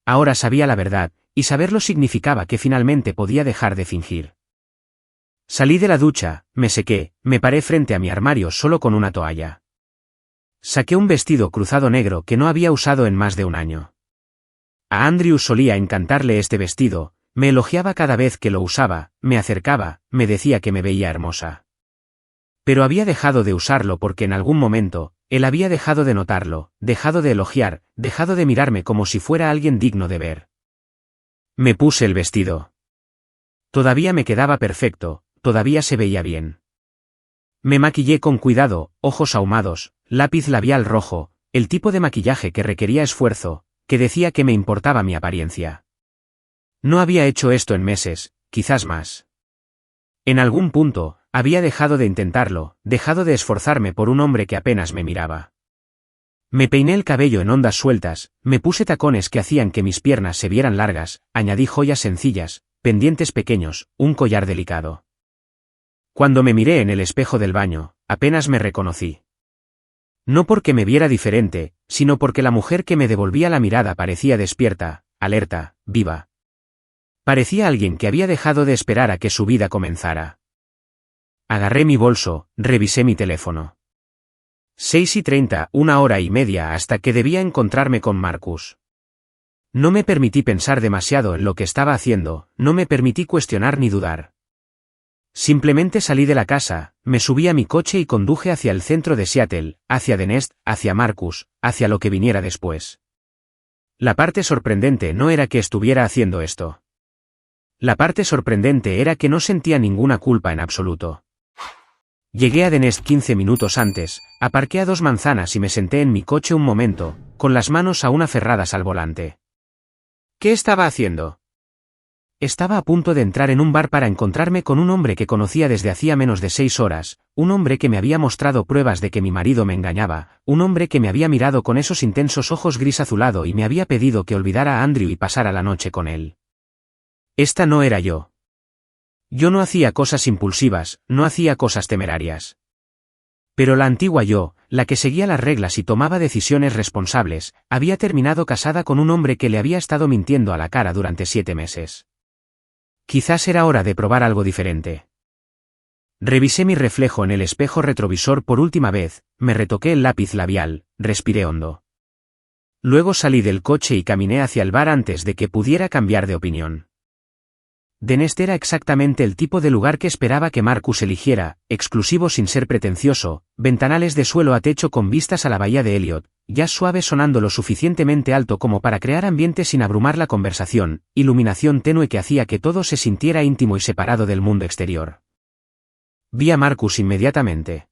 Speaker 1: Ahora sabía la verdad, y saberlo significaba que finalmente podía dejar de fingir. Salí de la ducha, me sequé, me paré frente a mi armario solo con una toalla. Saqué un vestido cruzado negro que no había usado en más de 1 año. A Andrew solía encantarle este vestido, me elogiaba cada vez que lo usaba, me acercaba, me decía que me veía hermosa. Pero había dejado de usarlo porque en algún momento, él había dejado de notarlo, dejado de elogiar, dejado de mirarme como si fuera alguien digno de ver. Me puse el vestido. Todavía me quedaba perfecto, todavía se veía bien. Me maquillé con cuidado, ojos ahumados, lápiz labial rojo, el tipo de maquillaje que requería esfuerzo, que decía que me importaba mi apariencia. No había hecho esto en meses, quizás más. En algún punto, había dejado de intentarlo, dejado de esforzarme por un hombre que apenas me miraba. Me peiné el cabello en ondas sueltas, me puse tacones que hacían que mis piernas se vieran largas, añadí joyas sencillas, pendientes pequeños, un collar delicado. Cuando me miré en el espejo del baño, apenas me reconocí. No porque me viera diferente, sino porque la mujer que me devolvía la mirada parecía despierta, alerta, viva. Parecía alguien que había dejado de esperar a que su vida comenzara. Agarré mi bolso, revisé mi teléfono. 6:30, 1 hora y media hasta que debía encontrarme con Marcus. No me permití pensar demasiado en lo que estaba haciendo, no me permití cuestionar ni dudar. Simplemente salí de la casa, me subí a mi coche y conduje hacia el centro de Seattle, hacia The Nest, hacia Marcus, hacia lo que viniera después. La parte sorprendente no era que estuviera haciendo esto. La parte sorprendente era que no sentía ninguna culpa en absoluto. Llegué a The Nest 15 minutos antes, aparqué a 2 manzanas y me senté en mi coche un momento, con las manos aún aferradas al volante.
Speaker 2: ¿Qué estaba haciendo?
Speaker 1: Estaba a punto de entrar en un bar para encontrarme con un hombre que conocía desde hacía menos de 6 horas, un hombre que me había mostrado pruebas de que mi marido me engañaba, un hombre que me había mirado con esos intensos ojos gris azulado y me había pedido que olvidara a Andrew y pasara la noche con él. Esta no era yo. Yo no hacía cosas impulsivas, no hacía cosas temerarias. Pero la antigua yo, la que seguía las reglas y tomaba decisiones responsables, había terminado casada con un hombre que le había estado mintiendo a la cara durante 7 meses. Quizás era hora de probar algo diferente. Revisé mi reflejo en el espejo retrovisor por última vez, me retoqué el lápiz labial, respiré hondo. Luego salí del coche y caminé hacia el bar antes de que pudiera cambiar de opinión. The Nest era exactamente el tipo de lugar que esperaba que Marcus eligiera, exclusivo sin ser pretencioso, ventanales de suelo a techo con vistas a la bahía de Elliot, jazz suave sonando lo suficientemente alto como para crear ambiente sin abrumar la conversación, iluminación tenue que hacía que todo se sintiera íntimo y separado del mundo exterior. Vi a Marcus inmediatamente.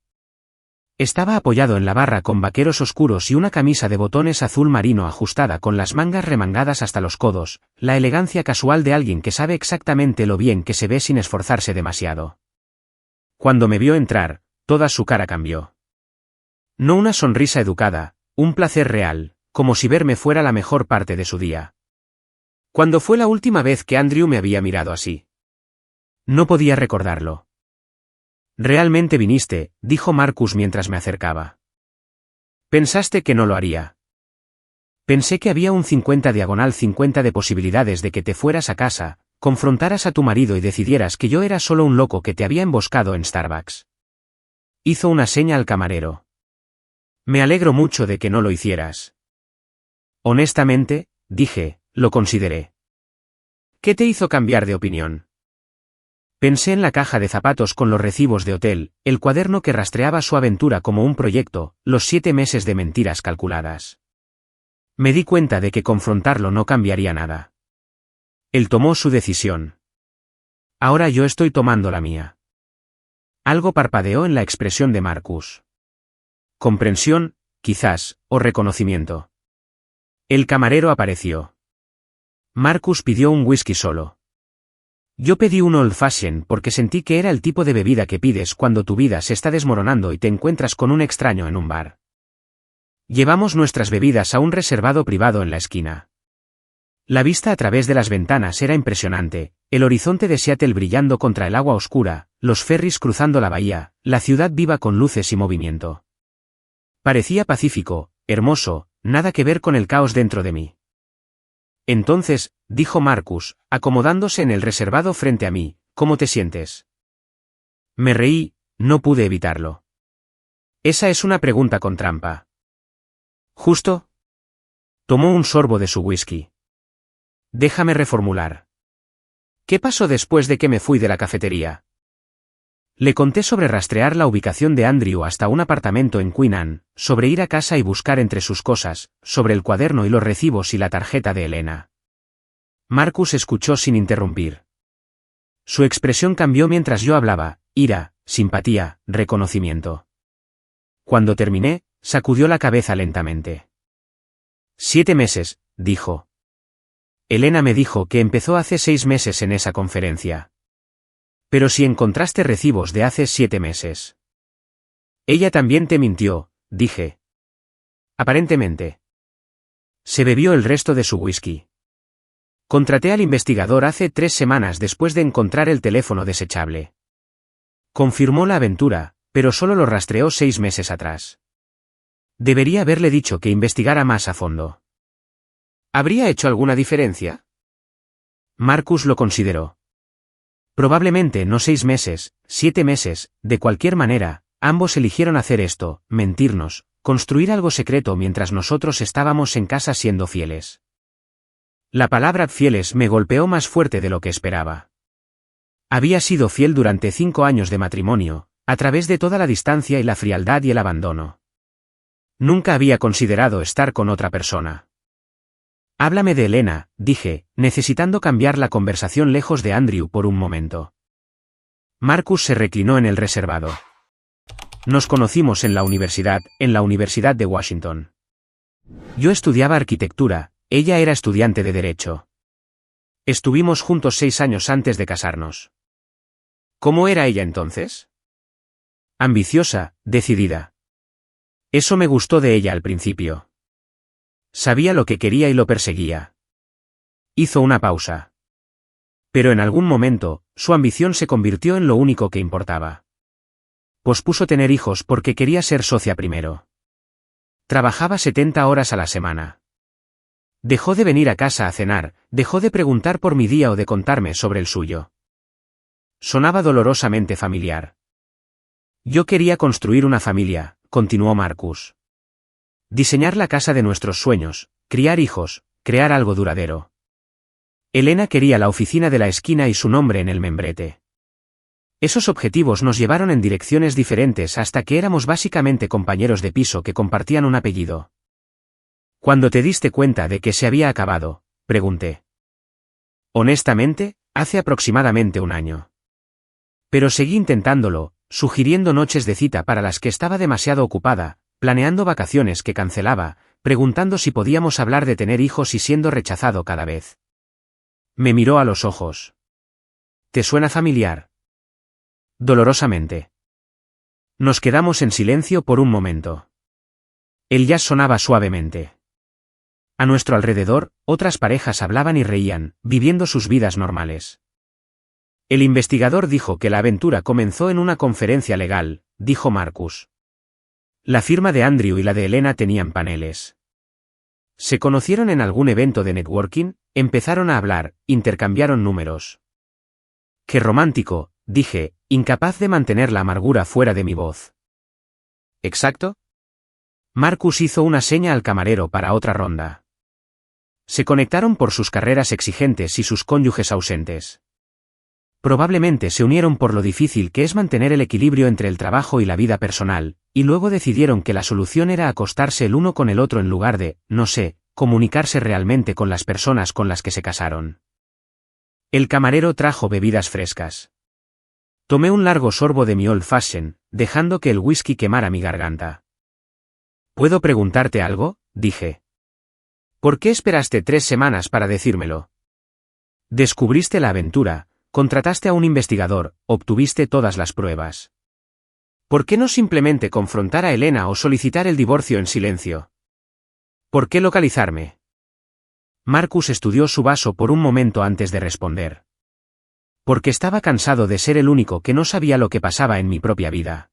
Speaker 1: Estaba apoyado en la barra con vaqueros oscuros y una camisa de botones azul marino ajustada con las mangas remangadas hasta los codos, la elegancia casual de alguien que sabe exactamente lo bien que se ve sin esforzarse demasiado. Cuando me vio entrar, toda su cara cambió. No una sonrisa educada, un placer real, como si verme fuera la mejor parte de su día.
Speaker 2: ¿Cuándo fue la última vez que Andrew me había mirado así?
Speaker 1: No podía recordarlo. «Realmente viniste», dijo Marcus mientras me acercaba.
Speaker 2: ¿Pensaste que no lo haría?
Speaker 1: Pensé que había un 50/50 de posibilidades de que te fueras a casa, confrontaras a tu marido y decidieras que yo era solo un loco que te había emboscado en Starbucks. Hizo una seña al camarero. Me alegro mucho de que no lo hicieras. Honestamente, dije, lo consideré.
Speaker 2: ¿Qué te hizo cambiar de opinión?
Speaker 1: Pensé en la caja de zapatos con los recibos de hotel, el cuaderno que rastreaba su aventura como un proyecto, los 7 meses de mentiras calculadas. Me di cuenta de que confrontarlo no cambiaría nada. Él tomó su decisión. Ahora yo estoy tomando la mía. Algo parpadeó en la expresión de Marcus. Comprensión, quizás, o reconocimiento. El camarero apareció. Marcus pidió un whisky solo. Yo pedí un Old Fashioned porque sentí que era el tipo de bebida que pides cuando tu vida se está desmoronando y te encuentras con un extraño en un bar. Llevamos nuestras bebidas a un reservado privado en la esquina. La vista a través de las ventanas era impresionante, el horizonte de Seattle brillando contra el agua oscura, los ferries cruzando la bahía, la ciudad viva con luces y movimiento. Parecía pacífico, hermoso, nada que ver con el caos dentro de mí. Entonces, dijo Marcus, acomodándose en el reservado frente a mí, ¿cómo te sientes? Me reí, no pude evitarlo. Esa es una pregunta con trampa. ¿Justo? Tomó un sorbo de su whisky. Déjame reformular.
Speaker 2: ¿Qué pasó después de que me fui de la cafetería?
Speaker 1: Le conté sobre rastrear la ubicación de Andrew hasta un apartamento en Queen Anne, sobre ir a casa y buscar entre sus cosas, sobre el cuaderno y los recibos y la tarjeta de Elena. Marcus escuchó sin interrumpir. Su expresión cambió mientras yo hablaba, ira, simpatía, reconocimiento. Cuando terminé, sacudió la cabeza lentamente. 7 meses, dijo. Elena me dijo que empezó hace 6 meses en esa conferencia. Pero si encontraste recibos de hace 7 meses. Ella también te mintió, dije. Aparentemente. Se bebió el resto de su whisky. Contraté al investigador hace 3 semanas después de encontrar el teléfono desechable. Confirmó la aventura, pero solo lo rastreó 6 meses atrás. Debería haberle dicho que investigara más a fondo.
Speaker 2: ¿Habría hecho alguna diferencia?
Speaker 1: Marcus lo consideró. Probablemente no 6 meses, 7 meses, de cualquier manera, ambos eligieron hacer esto, mentirnos, construir algo secreto mientras nosotros estábamos en casa siendo fieles. La palabra fieles me golpeó más fuerte de lo que esperaba. Había sido fiel durante 5 años de matrimonio, a través de toda la distancia y la frialdad y el abandono. Nunca había considerado estar con otra persona. Háblame de Elena, dije, necesitando cambiar la conversación lejos de Andrew por un momento. Marcus se reclinó en el reservado. Nos conocimos en la Universidad de Washington. Yo estudiaba arquitectura, ella era estudiante de Derecho. Estuvimos juntos 6 años antes de casarnos. ¿Cómo era ella entonces? Ambiciosa, decidida. Eso me gustó de ella al principio. Sabía lo que quería y lo perseguía. Hizo una pausa. Pero en algún momento, su ambición se convirtió en lo único que importaba. Pospuso tener hijos porque quería ser socia primero. Trabajaba 70 horas a la semana. Dejó de venir a casa a cenar, dejó de preguntar por mi día o de contarme sobre el suyo. Sonaba dolorosamente familiar. Yo quería construir una familia, continuó Marcus. Diseñar la casa de nuestros sueños, criar hijos, crear algo duradero. Elena quería la oficina de la esquina y su nombre en el membrete. Esos objetivos nos llevaron en direcciones diferentes hasta que éramos básicamente compañeros de piso que compartían un apellido. ¿Cuándo te diste cuenta de que se había acabado?, pregunté. Honestamente, hace aproximadamente 1 año. Pero seguí intentándolo, sugiriendo noches de cita para las que estaba demasiado ocupada, planeando vacaciones que cancelaba, preguntando si podíamos hablar de tener hijos y siendo rechazado cada vez. Me miró a los ojos. ¿Te suena familiar? Dolorosamente. Nos quedamos en silencio por un momento. El jazz sonaba suavemente. A nuestro alrededor, otras parejas hablaban y reían, viviendo sus vidas normales. El investigador dijo que la aventura comenzó en una conferencia legal, dijo Marcus. La firma de Andrew y la de Elena tenían paneles. Se conocieron en algún evento de networking, empezaron a hablar, intercambiaron números. Qué romántico, dije, incapaz de mantener la amargura fuera de mi voz. ¿Exacto? Marcus hizo una seña al camarero para otra ronda. Se conectaron por sus carreras exigentes y sus cónyuges ausentes. Probablemente se unieron por lo difícil que es mantener el equilibrio entre el trabajo y la vida personal, y luego decidieron que la solución era acostarse el uno con el otro en lugar de, no sé, comunicarse realmente con las personas con las que se casaron. El camarero trajo bebidas frescas. Tomé un largo sorbo de mi Old Fashioned, dejando que el whisky quemara mi garganta. ¿Puedo preguntarte algo?, dije. ¿Por qué esperaste 3 semanas para decírmelo? Descubriste la aventura, contrataste a un investigador, obtuviste todas las pruebas. ¿Por qué no simplemente confrontar a Elena o solicitar el divorcio en silencio? ¿Por qué localizarme? Marcus estudió su vaso por un momento antes de responder. Porque estaba cansado de ser el único que no sabía lo que pasaba en mi propia vida.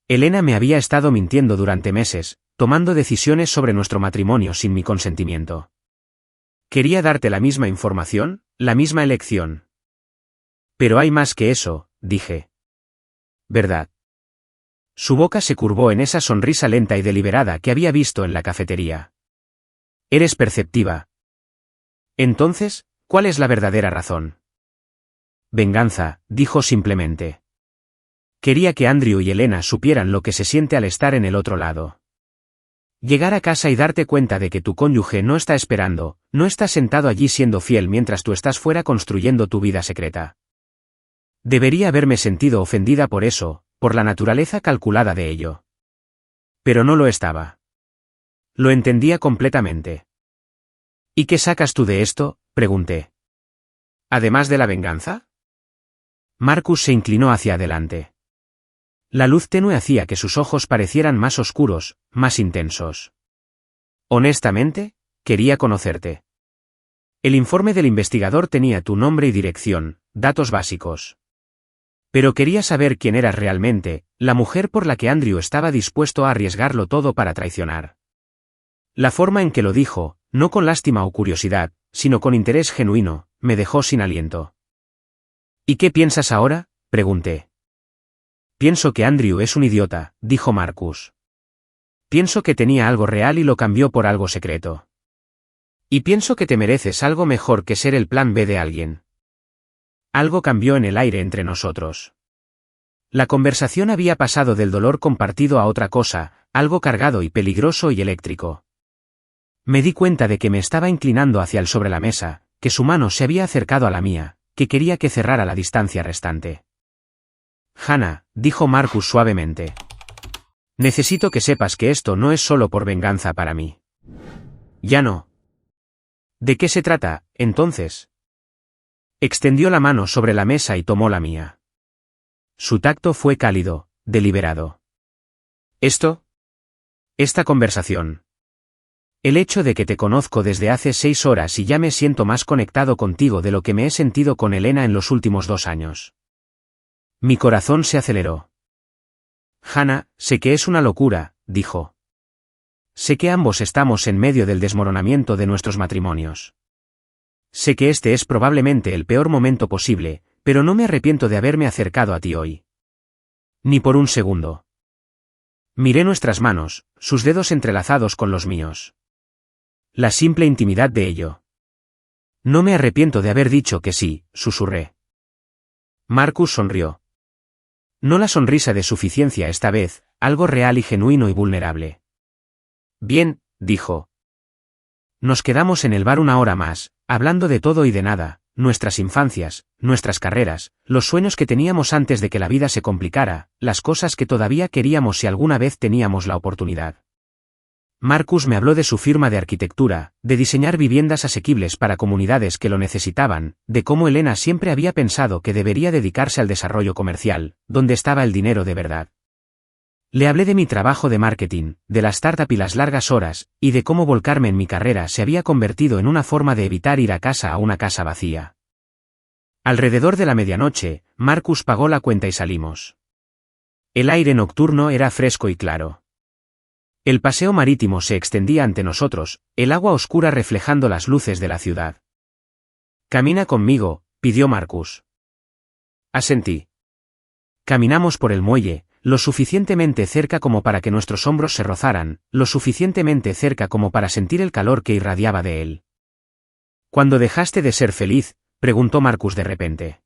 Speaker 1: Elena me había estado mintiendo durante meses, tomando decisiones sobre nuestro matrimonio sin mi consentimiento. Quería darte la misma información, la misma elección. Pero hay más que eso, dije. ¿Verdad? Su boca se curvó en esa sonrisa lenta y deliberada que había visto en la cafetería. Eres perceptiva. Entonces, ¿cuál es la verdadera razón? Venganza, dijo simplemente. Quería que Andrew y Elena supieran lo que se siente al estar en el otro lado. Llegar a casa y darte cuenta de que tu cónyuge no está esperando, no está sentado allí siendo fiel mientras tú estás fuera construyendo tu vida secreta. Debería haberme sentido ofendida por eso, por la naturaleza calculada de ello. Pero no lo estaba. Lo entendía completamente. ¿Y qué sacas tú de esto?, pregunté. ¿Además de la venganza? Marcus se inclinó hacia adelante. La luz tenue hacía que sus ojos parecieran más oscuros, más intensos. Honestamente, quería conocerte. El informe del investigador tenía tu nombre y dirección, datos básicos. Pero quería saber quién eras realmente, la mujer por la que Andrew estaba dispuesto a arriesgarlo todo para traicionar. La forma en que lo dijo, no con lástima o curiosidad, sino con interés genuino, me dejó sin aliento. ¿Y qué piensas ahora?, pregunté. Pienso que Andrew es un idiota, dijo Marcus. Pienso que tenía algo real y lo cambió por algo secreto. Y pienso que te mereces algo mejor que ser el plan B de alguien. Algo cambió en el aire entre nosotros. La conversación había pasado del dolor compartido a otra cosa, algo cargado y peligroso y eléctrico. Me di cuenta de que me estaba inclinando hacia él sobre la mesa, que su mano se había acercado a la mía, que quería que cerrara la distancia restante. Hannah, dijo Marcus suavemente. Necesito que sepas que esto no es solo por venganza para mí. Ya no. ¿De qué se trata, entonces? Extendió la mano sobre la mesa y tomó la mía. Su tacto fue cálido, deliberado. Esta conversación. El hecho de que te conozco desde hace 6 horas y ya me siento más conectado contigo de lo que me he sentido con Elena en los últimos 2 años. Mi corazón se aceleró. Hannah, sé que es una locura, dijo. Sé que ambos estamos en medio del desmoronamiento de nuestros matrimonios. Sé que este es probablemente el peor momento posible, pero no me arrepiento de haberme acercado a ti hoy. Ni por un segundo. Miré nuestras manos, sus dedos entrelazados con los míos. La simple intimidad de ello. No me arrepiento de haber dicho que sí, susurré. Marcus sonrió. No la sonrisa de suficiencia esta vez, algo real y genuino y vulnerable. Bien, dijo. Nos quedamos en el bar 1 hora más, hablando de todo y de nada, nuestras infancias, nuestras carreras, los sueños que teníamos antes de que la vida se complicara, las cosas que todavía queríamos si alguna vez teníamos la oportunidad. Marcus me habló de su firma de arquitectura, de diseñar viviendas asequibles para comunidades que lo necesitaban, de cómo Elena siempre había pensado que debería dedicarse al desarrollo comercial, donde estaba el dinero de verdad. Le hablé de mi trabajo de marketing, de la startup y las largas horas, y de cómo volcarme en mi carrera se había convertido en una forma de evitar ir a casa a una casa vacía. Alrededor de la medianoche, Marcus pagó la cuenta y salimos. El aire nocturno era fresco y claro. El paseo marítimo se extendía ante nosotros, el agua oscura reflejando las luces de la ciudad. Camina conmigo, pidió Marcus. Asentí. Caminamos por el muelle, lo suficientemente cerca como para que nuestros hombros se rozaran, lo suficientemente cerca como para sentir el calor que irradiaba de él. ¿Cuándo dejaste de ser feliz?, preguntó Marcus de repente.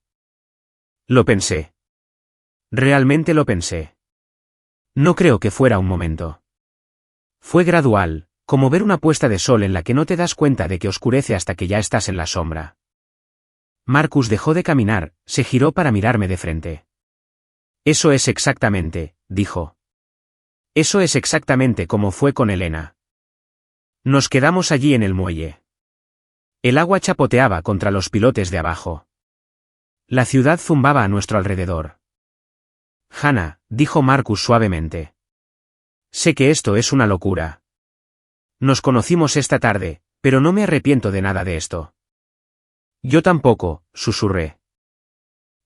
Speaker 1: Lo pensé. Realmente lo pensé. No creo que fuera un momento. Fue gradual, como ver una puesta de sol en la que no te das cuenta de que oscurece hasta que ya estás en la sombra. Marcus dejó de caminar, se giró para mirarme de frente. Eso es exactamente, dijo. Eso es exactamente como fue con Elena. Nos quedamos allí en el muelle. El agua chapoteaba contra los pilotes de abajo. La ciudad zumbaba a nuestro alrededor. Hannah, dijo Marcus suavemente. Sé que esto es una locura. Nos conocimos esta tarde, pero no me arrepiento de nada de esto. Yo tampoco, susurré.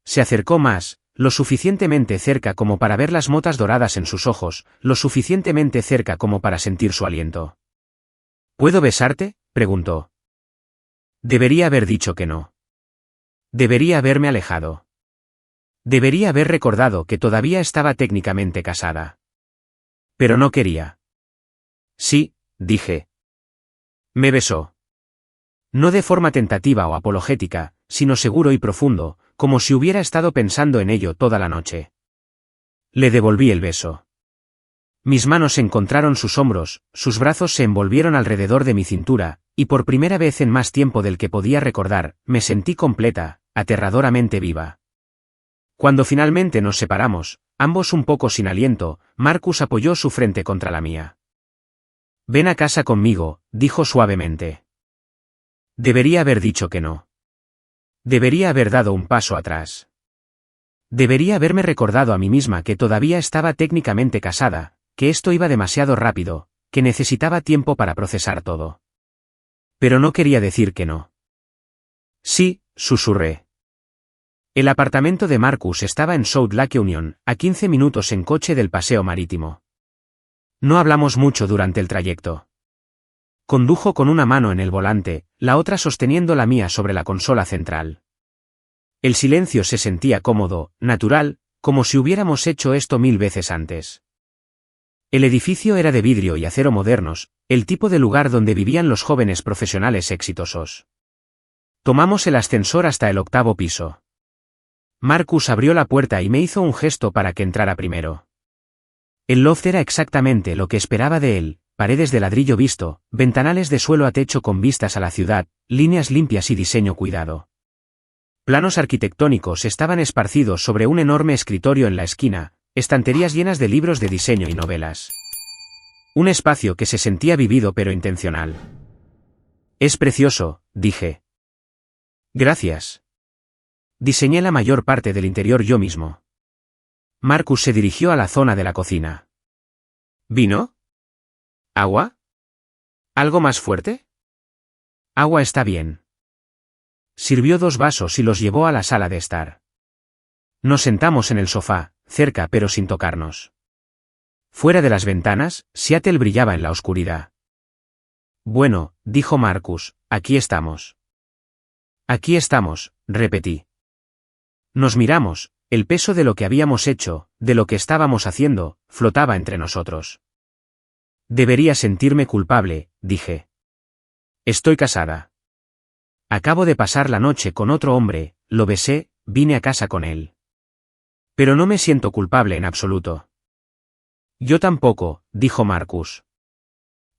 Speaker 1: Se acercó más, lo suficientemente cerca como para ver las motas doradas en sus ojos, lo suficientemente cerca como para sentir su aliento. ¿Puedo besarte?, preguntó. Debería haber dicho que no. Debería haberme alejado. Debería haber recordado que todavía estaba técnicamente casada. Pero no quería. Sí, dije. Me besó. No de forma tentativa o apologética, sino seguro y profundo, como si hubiera estado pensando en ello toda la noche. Le devolví el beso. Mis manos encontraron sus hombros, sus brazos se envolvieron alrededor de mi cintura, y por primera vez en más tiempo del que podía recordar, me sentí completa, aterradoramente viva. Cuando finalmente nos separamos, ambos un poco sin aliento, Marcus apoyó su frente contra la mía. Ven a casa conmigo, dijo suavemente. Debería haber dicho que no. Debería haber dado un paso atrás. Debería haberme recordado a mí misma que todavía estaba técnicamente casada, que esto iba demasiado rápido, que necesitaba tiempo para procesar todo. Pero no quería decir que no. Sí, susurré. El apartamento de Marcus estaba en South Lake Union, a 15 minutos en coche del paseo marítimo. No hablamos mucho durante el trayecto. Condujo con una mano en el volante, la otra sosteniendo la mía sobre la consola central. El silencio se sentía cómodo, natural, como si hubiéramos hecho esto 1000 veces antes. El edificio era de vidrio y acero modernos, el tipo de lugar donde vivían los jóvenes profesionales exitosos. Tomamos el ascensor hasta el 8º piso. Marcus abrió la puerta y me hizo un gesto para que entrara primero. El loft era exactamente lo que esperaba de él, paredes de ladrillo visto, ventanales de suelo a techo con vistas a la ciudad, líneas limpias y diseño cuidado. Planos arquitectónicos estaban esparcidos sobre un enorme escritorio en la esquina, estanterías llenas de libros de diseño y novelas. Un espacio que se sentía vivido pero intencional. Es precioso, dije. Gracias. Diseñé la mayor parte del interior yo mismo. Marcus se dirigió a la zona de la cocina. ¿Vino? ¿Agua? ¿Algo más fuerte? Agua está bien. Sirvió 2 vasos y los llevó a la sala de estar. Nos sentamos en el sofá, cerca pero sin tocarnos. Fuera de las ventanas, Seattle brillaba en la oscuridad. Bueno, dijo Marcus, aquí estamos. Aquí estamos, repetí. Nos miramos, el peso de lo que habíamos hecho, de lo que estábamos haciendo, flotaba entre nosotros. Debería sentirme culpable, dije. Estoy casada. Acabo de pasar la noche con otro hombre, lo besé, vine a casa con él. Pero no me siento culpable en absoluto. Yo tampoco, dijo Marcus.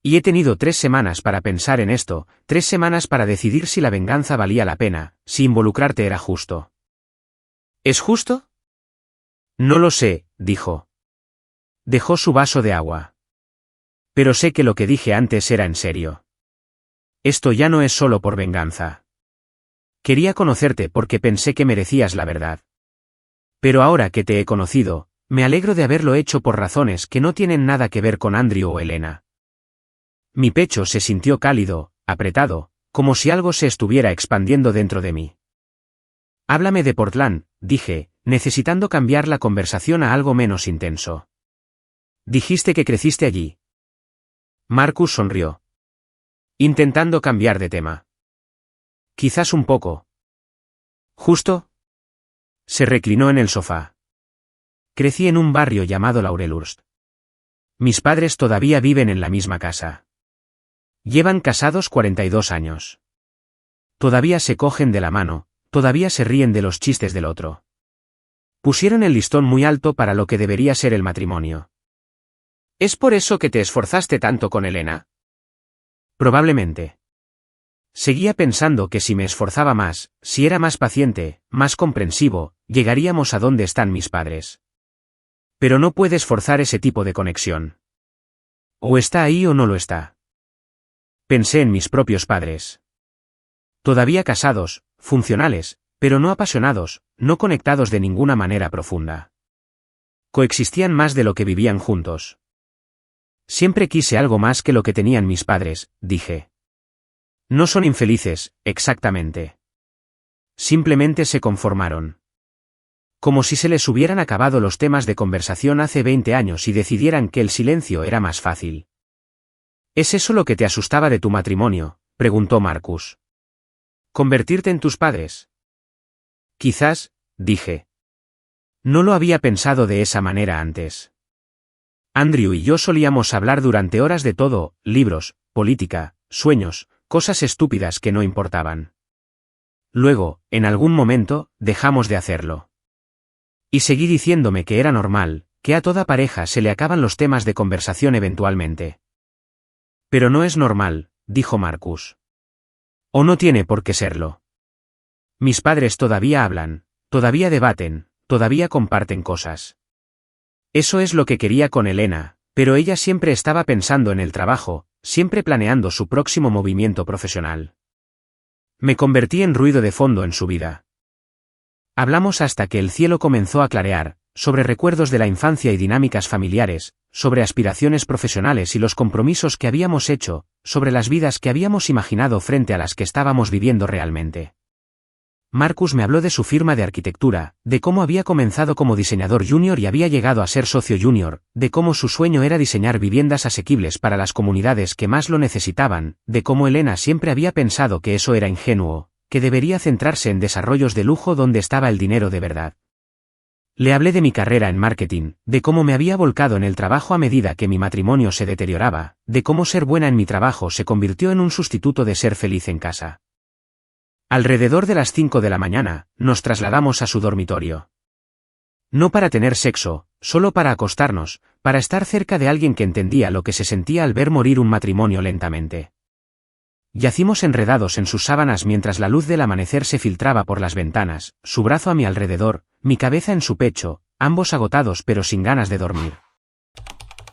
Speaker 1: Y he tenido 3 semanas para pensar en esto, 3 semanas para decidir si la venganza valía la pena, si involucrarte era justo. ¿Es justo? No lo sé, dijo. Dejó su vaso de agua. Pero sé que lo que dije antes era en serio. Esto ya no es solo por venganza. Quería conocerte porque pensé que merecías la verdad. Pero ahora que te he conocido, me alegro de haberlo hecho por razones que no tienen nada que ver con Andrew o Elena. Mi pecho se sintió cálido, apretado, como si algo se estuviera expandiendo dentro de mí. Háblame de Portland, dije, necesitando cambiar la conversación a algo menos intenso. Dijiste que creciste allí. Marcus sonrió. Intentando cambiar de tema. Quizás un poco. ¿Justo? Se reclinó en el sofá. Crecí en un barrio llamado Laurelhurst. Mis padres todavía viven en la misma casa. Llevan casados 42 años. Todavía se cogen de la mano, todavía se ríen de los chistes del otro. Pusieron el listón muy alto para lo que debería ser el matrimonio. ¿Es por eso que te esforzaste tanto con Elena? Probablemente. Seguía pensando que si me esforzaba más, si era más paciente, más comprensivo, llegaríamos a donde están mis padres. Pero no puedes forzar ese tipo de conexión. O está ahí o no lo está. Pensé en mis propios padres. Todavía casados, funcionales, pero no apasionados, no conectados de ninguna manera profunda. Coexistían más de lo que vivían juntos. Siempre quise algo más que lo que tenían mis padres, dije. No son infelices, exactamente. Simplemente se conformaron. Como si se les hubieran acabado los temas de conversación hace 20 años y decidieran que el silencio era más fácil. ¿Es eso lo que te asustaba de tu matrimonio?, preguntó Marcus. ¿Convertirte en tus padres? Quizás, dije. No lo había pensado de esa manera antes. Andrew y yo solíamos hablar durante horas de todo, libros, política, sueños, cosas estúpidas que no importaban. Luego, en algún momento, dejamos de hacerlo. Y seguí diciéndome que era normal, que a toda pareja se le acaban los temas de conversación eventualmente. Pero no es normal, dijo Marcus. O no tiene por qué serlo. Mis padres todavía hablan, todavía debaten, todavía comparten cosas. Eso es lo que quería con Elena, pero ella siempre estaba pensando en el trabajo, siempre planeando su próximo movimiento profesional. Me convertí en ruido de fondo en su vida. Hablamos hasta que el cielo comenzó a clarear, sobre recuerdos de la infancia y dinámicas familiares, sobre aspiraciones profesionales y los compromisos que habíamos hecho, sobre las vidas que habíamos imaginado frente a las que estábamos viviendo realmente. Marcus me habló de su firma de arquitectura, de cómo había comenzado como diseñador junior y había llegado a ser socio junior, de cómo su sueño era diseñar viviendas asequibles para las comunidades que más lo necesitaban, de cómo Elena siempre había pensado que eso era ingenuo, que debería centrarse en desarrollos de lujo donde estaba el dinero de verdad. Le hablé de mi carrera en marketing, de cómo me había volcado en el trabajo a medida que mi matrimonio se deterioraba, de cómo ser buena en mi trabajo se convirtió en un sustituto de ser feliz en casa. Alrededor de las 5 de la mañana, nos trasladamos a su dormitorio. No para tener sexo, solo para acostarnos, para estar cerca de alguien que entendía lo que se sentía al ver morir un matrimonio lentamente. Yacimos enredados en sus sábanas mientras la luz del amanecer se filtraba por las ventanas, su brazo a mi alrededor, mi cabeza en su pecho, ambos agotados pero sin ganas de dormir.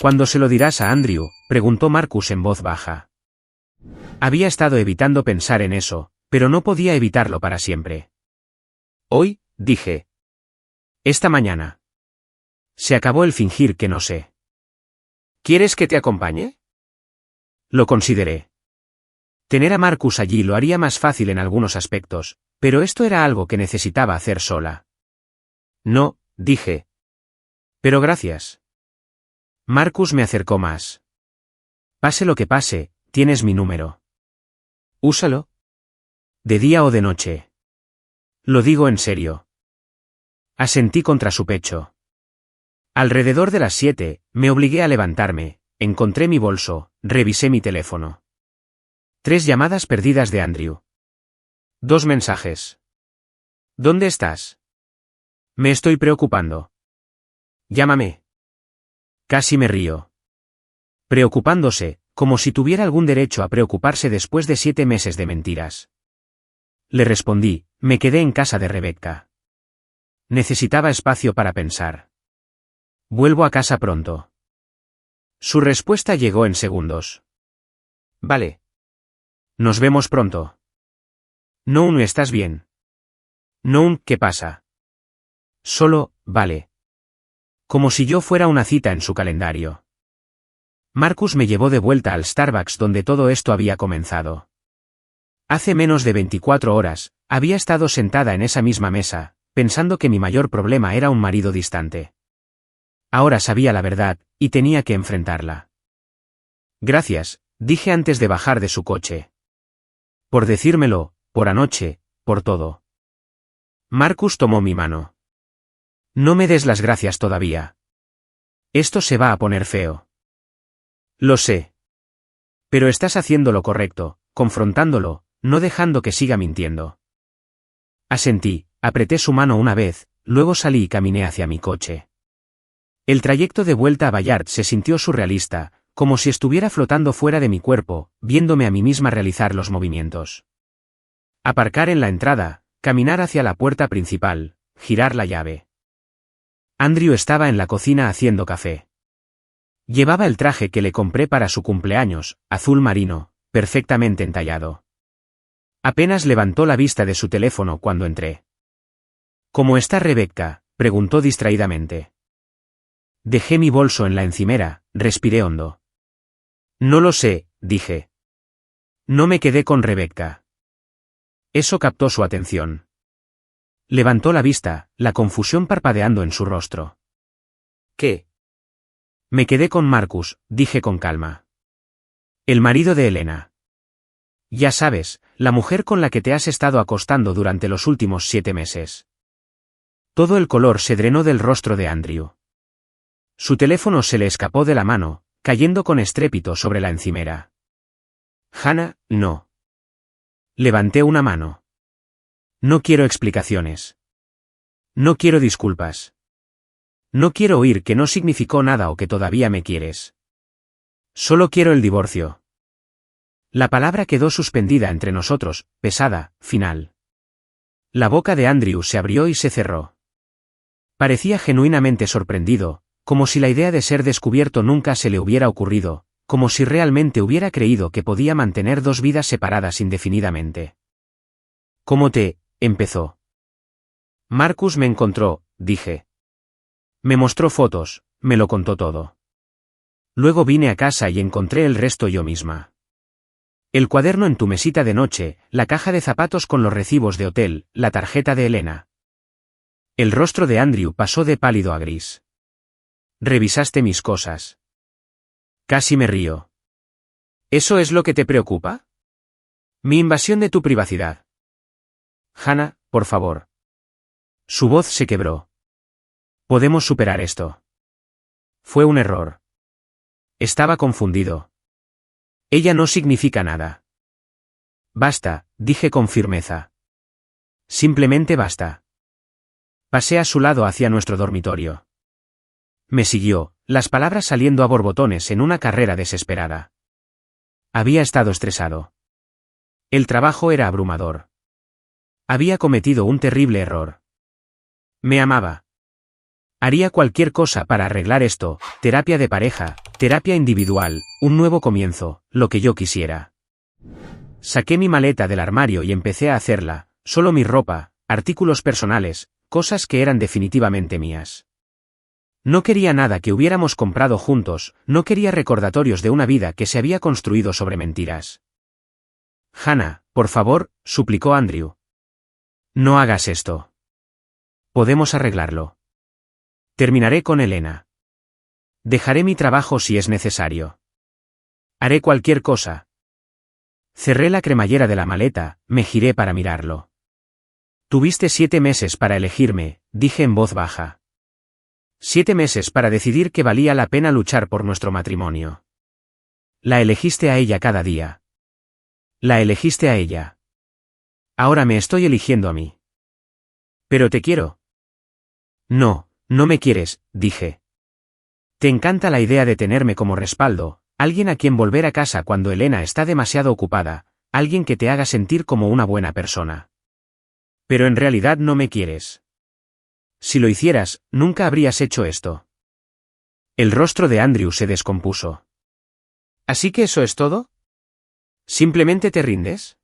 Speaker 1: ¿Cuándo se lo dirás a Andrew?, preguntó Marcus en voz baja. Había estado evitando pensar en eso, pero no podía evitarlo para siempre. Hoy, dije. Esta mañana. Se acabó el fingir que no sé. ¿Quieres que te acompañe? Lo consideré. Tener a Marcus allí lo haría más fácil en algunos aspectos, pero esto era algo que necesitaba hacer sola. No, dije. Pero gracias. Marcus me acercó más. Pase lo que pase, tienes mi número. Úsalo. De día o de noche. Lo digo en serio. Asentí contra su pecho. Alrededor de las 7, me obligué a levantarme, encontré mi bolso, revisé mi teléfono. 3 llamadas perdidas de Andrew. 2 mensajes. ¿Dónde estás? Me estoy preocupando. Llámame. Casi me río. Preocupándose, como si tuviera algún derecho a preocuparse después de 7 meses de mentiras. Le respondí, me quedé en casa de Rebecca. Necesitaba espacio para pensar. Vuelvo a casa pronto. Su respuesta llegó en segundos. Vale. Nos vemos pronto. No, ¿estás bien? No, ¿qué pasa? Solo, vale. Como si yo fuera una cita en su calendario. Marcus me llevó de vuelta al Starbucks donde todo esto había comenzado. Hace menos de 24 horas, había estado sentada en esa misma mesa, pensando que mi mayor problema era un marido distante. Ahora sabía la verdad, y tenía que enfrentarla. Gracias, dije antes de bajar de su coche. Por decírmelo, por anoche, por todo. Marcus tomó mi mano. No me des las gracias todavía. Esto se va a poner feo. Lo sé. Pero estás haciendo lo correcto, confrontándolo, no dejando que siga mintiendo. Asentí, apreté su mano una vez, luego salí y caminé hacia mi coche. El trayecto de vuelta a Bayard se sintió surrealista, como si estuviera flotando fuera de mi cuerpo, viéndome a mí misma realizar los movimientos. Aparcar en la entrada, caminar hacia la puerta principal, girar la llave. Andrew estaba en la cocina haciendo café. Llevaba el traje que le compré para su cumpleaños, azul marino, perfectamente entallado. Apenas levantó la vista de su teléfono cuando entré. ¿Cómo está Rebecca?, preguntó distraídamente. Dejé mi bolso en la encimera, respiré hondo. No lo sé, dije. No me quedé con Rebecca. Eso captó su atención. Levantó la vista, la confusión parpadeando en su rostro. ¿Qué? Me quedé con Marcus, dije con calma. El marido de Elena. Ya sabes, la mujer con la que te has estado acostando durante los últimos 7 meses. Todo el color se drenó del rostro de Andrew. Su teléfono se le escapó de la mano, cayendo con estrépito sobre la encimera. Hannah, no. Levanté una mano. No quiero explicaciones. No quiero disculpas. No quiero oír que no significó nada o que todavía me quieres. Solo quiero el divorcio. La palabra quedó suspendida entre nosotros, pesada, final. La boca de Andrew se abrió y se cerró. Parecía genuinamente sorprendido, como si la idea de ser descubierto nunca se le hubiera ocurrido, como si realmente hubiera creído que podía mantener 2 vidas separadas indefinidamente. ¿Cómo te...? Empezó. Marcus me encontró, dije. Me mostró fotos, me lo contó todo. Luego vine a casa y encontré el resto yo misma. El cuaderno en tu mesita de noche, la caja de zapatos con los recibos de hotel, la tarjeta de Elena. El rostro de Andrew pasó de pálido a gris. Revisaste mis cosas. Casi me río. ¿Eso es lo que te preocupa? Mi invasión de tu privacidad. Hannah, por favor. Su voz se quebró. Podemos superar esto. Fue un error. Estaba confundido. Ella no significa nada. Basta, dije con firmeza. Simplemente basta. Pasé a su lado hacia nuestro dormitorio. Me siguió, las palabras saliendo a borbotones en una carrera desesperada. Había estado estresado. El trabajo era abrumador. Había cometido un terrible error. Me amaba. Haría cualquier cosa para arreglar esto, terapia de pareja, terapia individual, un nuevo comienzo, lo que yo quisiera. Saqué mi maleta del armario y empecé a hacerla, solo mi ropa, artículos personales, cosas que eran definitivamente mías. No quería nada que hubiéramos comprado juntos, no quería recordatorios de una vida que se había construido sobre mentiras. Hannah, por favor, suplicó Andrew. No hagas esto. Podemos arreglarlo. Terminaré con Elena. Dejaré mi trabajo si es necesario. Haré cualquier cosa. Cerré la cremallera de la maleta, me giré para mirarlo. Tuviste 7 meses para elegirme, dije en voz baja. 7 meses para decidir que valía la pena luchar por nuestro matrimonio. La elegiste a ella cada día. La elegiste a ella. Ahora me estoy eligiendo a mí. Pero te quiero. No. No me quieres, dije. Te encanta la idea de tenerme como respaldo, alguien a quien volver a casa cuando Elena está demasiado ocupada, alguien que te haga sentir como una buena persona. Pero en realidad no me quieres. Si lo hicieras, nunca habrías hecho esto. El rostro de Andrew se descompuso. ¿Así que eso es todo? ¿Simplemente te rindes?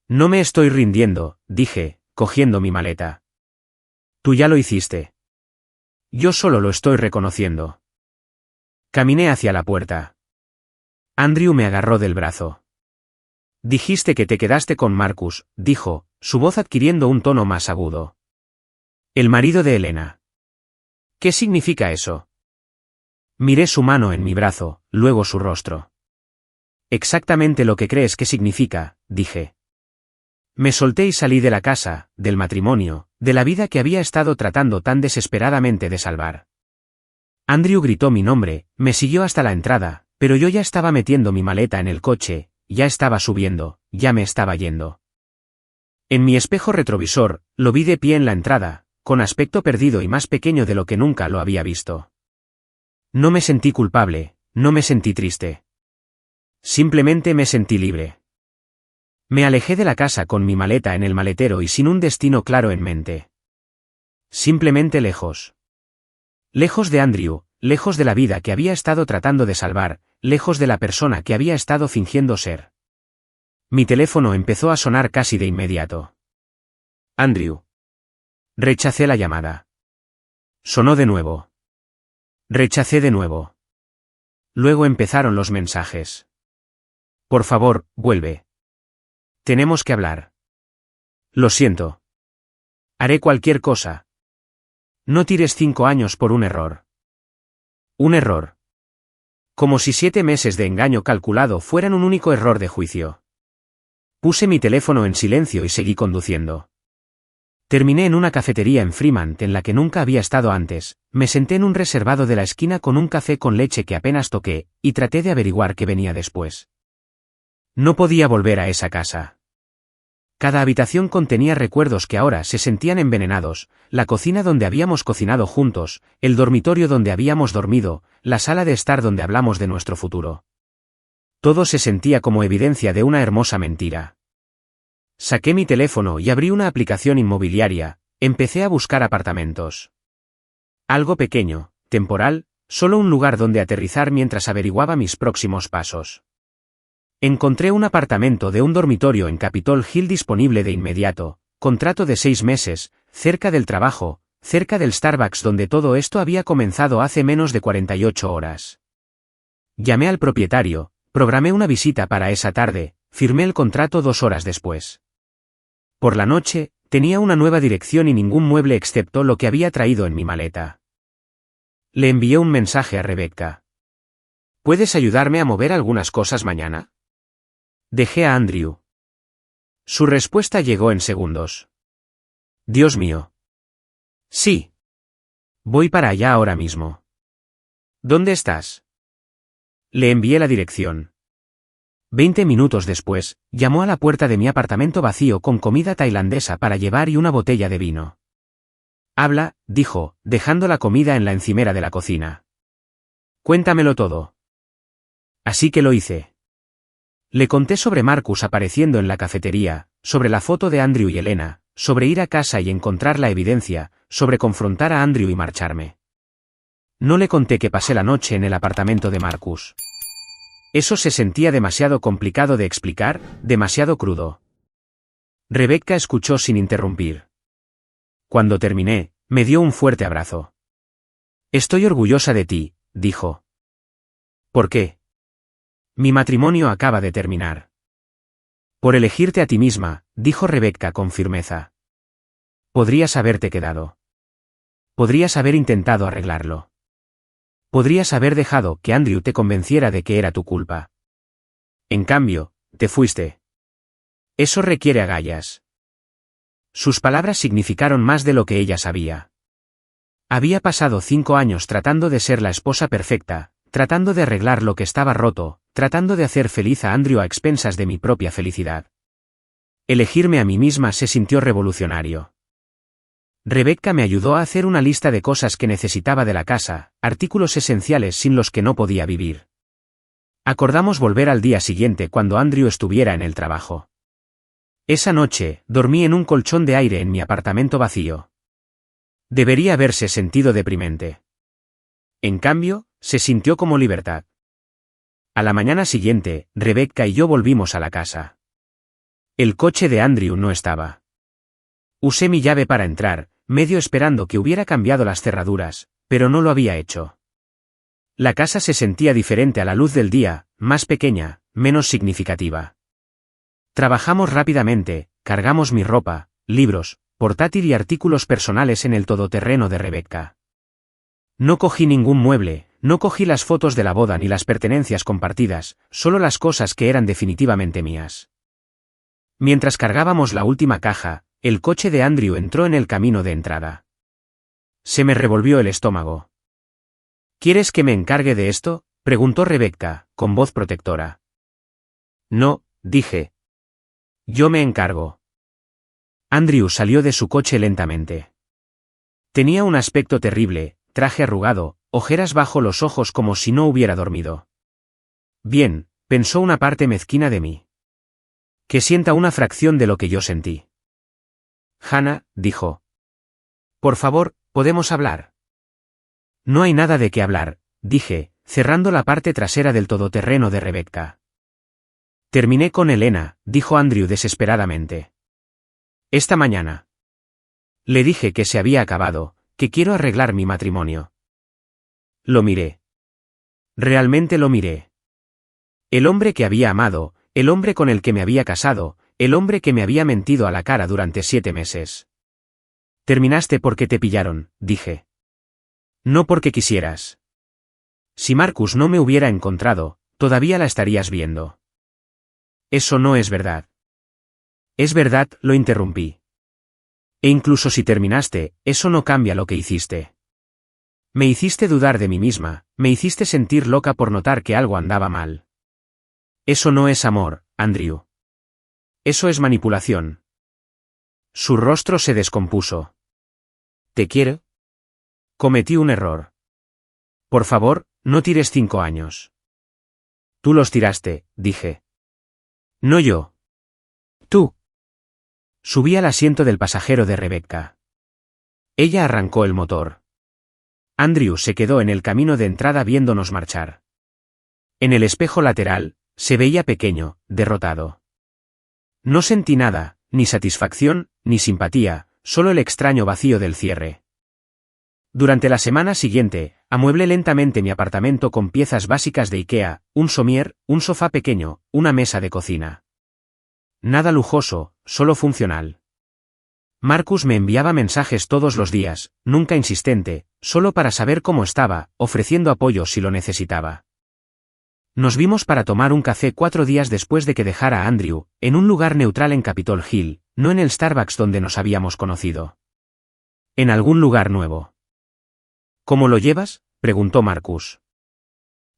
Speaker 1: No me estoy rindiendo, dije, cogiendo mi maleta. Tú ya lo hiciste. Yo solo lo estoy reconociendo. Caminé hacia la puerta. Andrew me agarró del brazo. Dijiste que te quedaste con Marcus, dijo, su voz adquiriendo un tono más agudo. El marido de Elena. ¿Qué significa eso? Miré su mano en mi brazo, luego su rostro. Exactamente lo que crees que significa, dije. Me solté y salí de la casa, del matrimonio, de la vida que había estado tratando tan desesperadamente de salvar. Andrew gritó mi nombre, me siguió hasta la entrada, pero yo ya estaba metiendo mi maleta en el coche, ya estaba subiendo, ya me estaba yendo. En mi espejo retrovisor, lo vi de pie en la entrada, con aspecto perdido y más pequeño de lo que nunca lo había visto. No me sentí culpable, no me sentí triste. Simplemente me sentí libre. Me alejé de la casa con mi maleta en el maletero y sin un destino claro en mente. Simplemente lejos. Lejos de Andrew, lejos de la vida que había estado tratando de salvar, lejos de la persona que había estado fingiendo ser. Mi teléfono empezó a sonar casi de inmediato. Andrew. Rechacé la llamada. Sonó de nuevo. Rechacé de nuevo. Luego empezaron los mensajes. Por favor, vuelve. Tenemos que hablar. Lo siento. Haré cualquier cosa. No tires 5 años por un error. Un error. Como si 7 meses de engaño calculado fueran un único error de juicio. Puse mi teléfono en silencio y seguí conduciendo. Terminé en una cafetería en Fremont en la que nunca había estado antes, me senté en un reservado de la esquina con un café con leche que apenas toqué, y traté de averiguar qué venía después. No podía volver a esa casa. Cada habitación contenía recuerdos que ahora se sentían envenenados, la cocina donde habíamos cocinado juntos, el dormitorio donde habíamos dormido, la sala de estar donde hablamos de nuestro futuro. Todo se sentía como evidencia de una hermosa mentira. Saqué mi teléfono y abrí una aplicación inmobiliaria, empecé a buscar apartamentos. Algo pequeño, temporal, solo un lugar donde aterrizar mientras averiguaba mis próximos pasos. Encontré un apartamento de un dormitorio en Capitol Hill disponible de inmediato, contrato de 6 meses, cerca del trabajo, cerca del Starbucks donde todo esto había comenzado hace menos de 48 horas. Llamé al propietario, programé una visita para esa tarde, firmé el contrato 2 horas después. Por la noche, tenía una nueva dirección y ningún mueble excepto lo que había traído en mi maleta. Le envié un mensaje a Rebecca. ¿Puedes ayudarme a mover algunas cosas mañana? Dejé a Andrew. Su respuesta llegó en segundos. Dios mío. Sí. Voy para allá ahora mismo. ¿Dónde estás? Le envié la dirección. 20 minutos después, llamó a la puerta de mi apartamento vacío con comida tailandesa para llevar y una botella de vino. Habla, dijo, dejando la comida en la encimera de la cocina. Cuéntamelo todo. Así que lo hice. Le conté sobre Marcus apareciendo en la cafetería, sobre la foto de Andrew y Elena, sobre ir a casa y encontrar la evidencia, sobre confrontar a Andrew y marcharme. No le conté que pasé la noche en el apartamento de Marcus. Eso se sentía demasiado complicado de explicar, demasiado crudo. Rebecca escuchó sin interrumpir. Cuando terminé, me dio un fuerte abrazo. Estoy orgullosa de ti, dijo. ¿Por qué? Mi matrimonio acaba de terminar. Por elegirte a ti misma, dijo Rebecca con firmeza. Podrías haberte quedado. Podrías haber intentado arreglarlo. Podrías haber dejado que Andrew te convenciera de que era tu culpa. En cambio, te fuiste. Eso requiere agallas. Sus palabras significaron más de lo que ella sabía. Había pasado 5 años tratando de ser la esposa perfecta, tratando de arreglar lo que estaba roto, tratando de hacer feliz a Andrew a expensas de mi propia felicidad. Elegirme a mí misma se sintió revolucionario. Rebecca me ayudó a hacer una lista de cosas que necesitaba de la casa, artículos esenciales sin los que no podía vivir. Acordamos volver al día siguiente cuando Andrew estuviera en el trabajo. Esa noche, dormí en un colchón de aire en mi apartamento vacío. Debería haberse sentido deprimente. En cambio, se sintió como libertad. A la mañana siguiente, Rebecca y yo volvimos a la casa. El coche de Andrew no estaba. Usé mi llave para entrar, medio esperando que hubiera cambiado las cerraduras, pero no lo había hecho. La casa se sentía diferente a la luz del día, más pequeña, menos significativa. Trabajamos rápidamente, cargamos mi ropa, libros, portátil y artículos personales en el todoterreno de Rebecca. No cogí ningún mueble, no cogí las fotos de la boda ni las pertenencias compartidas, solo las cosas que eran definitivamente mías. Mientras cargábamos la última caja, el coche de Andrew entró en el camino de entrada. Se me revolvió el estómago. ¿Quieres que me encargue de esto?, preguntó Rebecca, con voz protectora. No, dije. Yo me encargo. Andrew salió de su coche lentamente. Tenía un aspecto terrible, traje arrugado, ojeras bajo los ojos como si no hubiera dormido. Bien, pensó una parte mezquina de mí. Que sienta una fracción de lo que yo sentí. Hannah, dijo. Por favor, ¿podemos hablar? No hay nada de qué hablar, dije, cerrando la parte trasera del todoterreno de Rebecca. Terminé con Elena, dijo Andrew desesperadamente. Esta mañana. Le dije que se había acabado, que quiero arreglar mi matrimonio. Lo miré. Realmente lo miré. El hombre que había amado, el hombre con el que me había casado, el hombre que me había mentido a la cara durante 7 meses. Terminaste porque te pillaron, dije. No porque quisieras. Si Marcus no me hubiera encontrado, todavía la estarías viendo. Eso no es verdad. Es verdad, lo interrumpí. E incluso si terminaste, eso no cambia lo que hiciste. Me hiciste dudar de mí misma, me hiciste sentir loca por notar que algo andaba mal. Eso no es amor, Andrew. Eso es manipulación. Su rostro se descompuso. ¿Te quiero? Cometí un error. Por favor, no tires 5 años. Tú los tiraste, dije. No yo. Tú. Subí al asiento del pasajero de Rebecca. Ella arrancó el motor. Andrew se quedó en el camino de entrada viéndonos marchar. En el espejo lateral, se veía pequeño, derrotado. No sentí nada, ni satisfacción, ni simpatía, solo el extraño vacío del cierre. Durante la semana siguiente, amueblé lentamente mi apartamento con piezas básicas de IKEA, un somier, un sofá pequeño, una mesa de cocina. Nada lujoso, solo funcional. Marcus me enviaba mensajes todos los días, nunca insistente, solo para saber cómo estaba, ofreciendo apoyo si lo necesitaba. Nos vimos para tomar un café 4 días después de que dejara a Andrew, en un lugar neutral en Capitol Hill, no en el Starbucks donde nos habíamos conocido. En algún lugar nuevo. ¿Cómo lo llevas?, preguntó Marcus.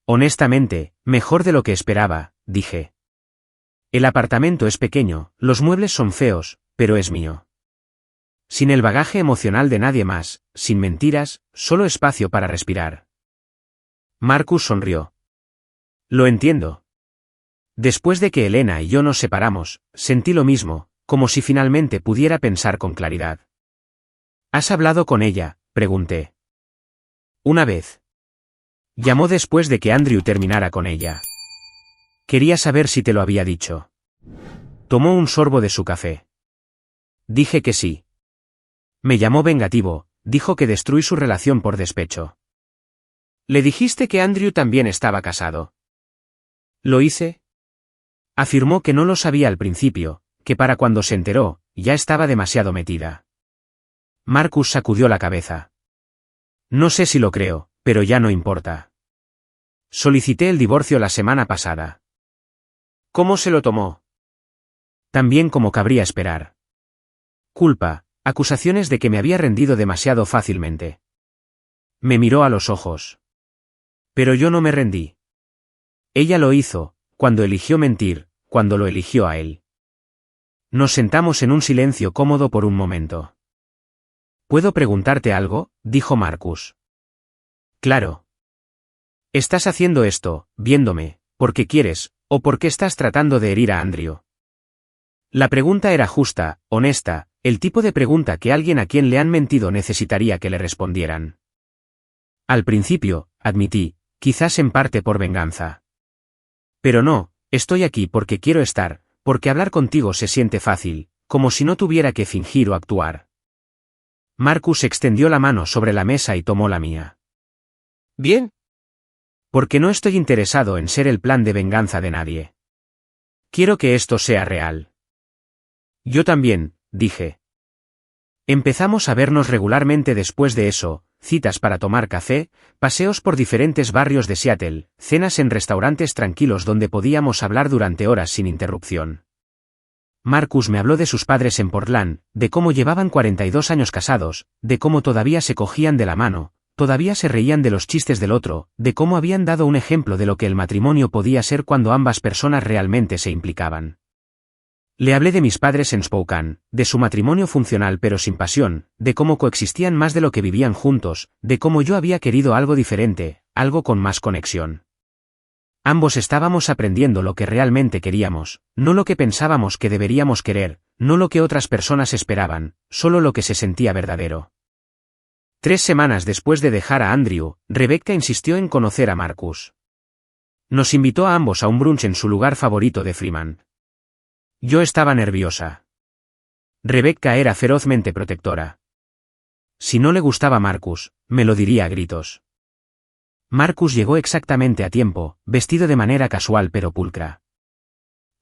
Speaker 1: Honestamente, mejor de lo que esperaba, dije. El apartamento es pequeño, los muebles son feos, pero es mío. Sin el bagaje emocional de nadie más, sin mentiras, solo espacio para respirar. Marcus sonrió. Lo entiendo. Después de que Elena y yo nos separamos, sentí lo mismo, como si finalmente pudiera pensar con claridad. ¿Has hablado con ella?, pregunté. Una vez. Llamó después de que Andrew terminara con ella. Quería saber si te lo había dicho. Tomó un sorbo de su café. Dije que sí. Me llamó vengativo, dijo que destruí su relación por despecho. ¿Le dijiste que Andrew también estaba casado? ¿Lo hice? Afirmó que no lo sabía al principio, que para cuando se enteró, ya estaba demasiado metida. Marcus sacudió la cabeza. No sé si lo creo, pero ya no importa. Solicité el divorcio la semana pasada. ¿Cómo se lo tomó? También como cabría esperar. Culpa, acusaciones de que me había rendido demasiado fácilmente. Me miró a los ojos. Pero yo no me rendí. Ella lo hizo, cuando eligió mentir, cuando lo eligió a él. Nos sentamos en un silencio cómodo por un momento. ¿Puedo preguntarte algo?, dijo Marcus. Claro. ¿Estás haciendo esto, viéndome, porque quieres, o porque estás tratando de herir a Andrew? La pregunta era justa, honesta, el tipo de pregunta que alguien a quien le han mentido necesitaría que le respondieran. Al principio, admití, quizás en parte por venganza. Pero no, estoy aquí porque quiero estar, porque hablar contigo se siente fácil, como si no tuviera que fingir o actuar. Marcus extendió la mano sobre la mesa y tomó la mía. Bien. Porque no estoy interesado en ser el plan de venganza de nadie. Quiero que esto sea real. Yo también, dije. Empezamos a vernos regularmente después de eso, citas para tomar café, paseos por diferentes barrios de Seattle, cenas en restaurantes tranquilos donde podíamos hablar durante horas sin interrupción. Marcus me habló de sus padres en Portland, de cómo llevaban 42 años casados, de cómo todavía se cogían de la mano, todavía se reían de los chistes del otro, de cómo habían dado un ejemplo de lo que el matrimonio podía ser cuando ambas personas realmente se implicaban. Le hablé de mis padres en Spokane, de su matrimonio funcional pero sin pasión, de cómo coexistían más de lo que vivían juntos, de cómo yo había querido algo diferente, algo con más conexión. Ambos estábamos aprendiendo lo que realmente queríamos, no lo que pensábamos que deberíamos querer, no lo que otras personas esperaban, solo lo que se sentía verdadero. 3 semanas después de dejar a Andrew, Rebecca insistió en conocer a Marcus. Nos invitó a ambos a un brunch en su lugar favorito de Freeman. Yo estaba nerviosa. Rebecca era ferozmente protectora. Si no le gustaba Marcus, me lo diría a gritos. Marcus llegó exactamente a tiempo, vestido de manera casual pero pulcra.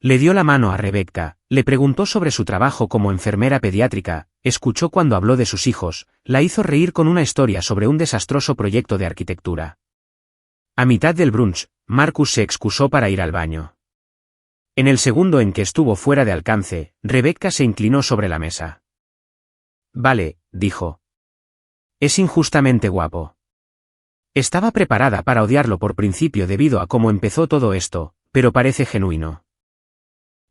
Speaker 1: Le dio la mano a Rebecca, le preguntó sobre su trabajo como enfermera pediátrica, escuchó cuando habló de sus hijos, la hizo reír con una historia sobre un desastroso proyecto de arquitectura. A mitad del brunch, Marcus se excusó para ir al baño. En el segundo en que estuvo fuera de alcance, Rebecca se inclinó sobre la mesa. Vale, dijo. Es injustamente guapo. Estaba preparada para odiarlo por principio debido a cómo empezó todo esto, pero parece genuino.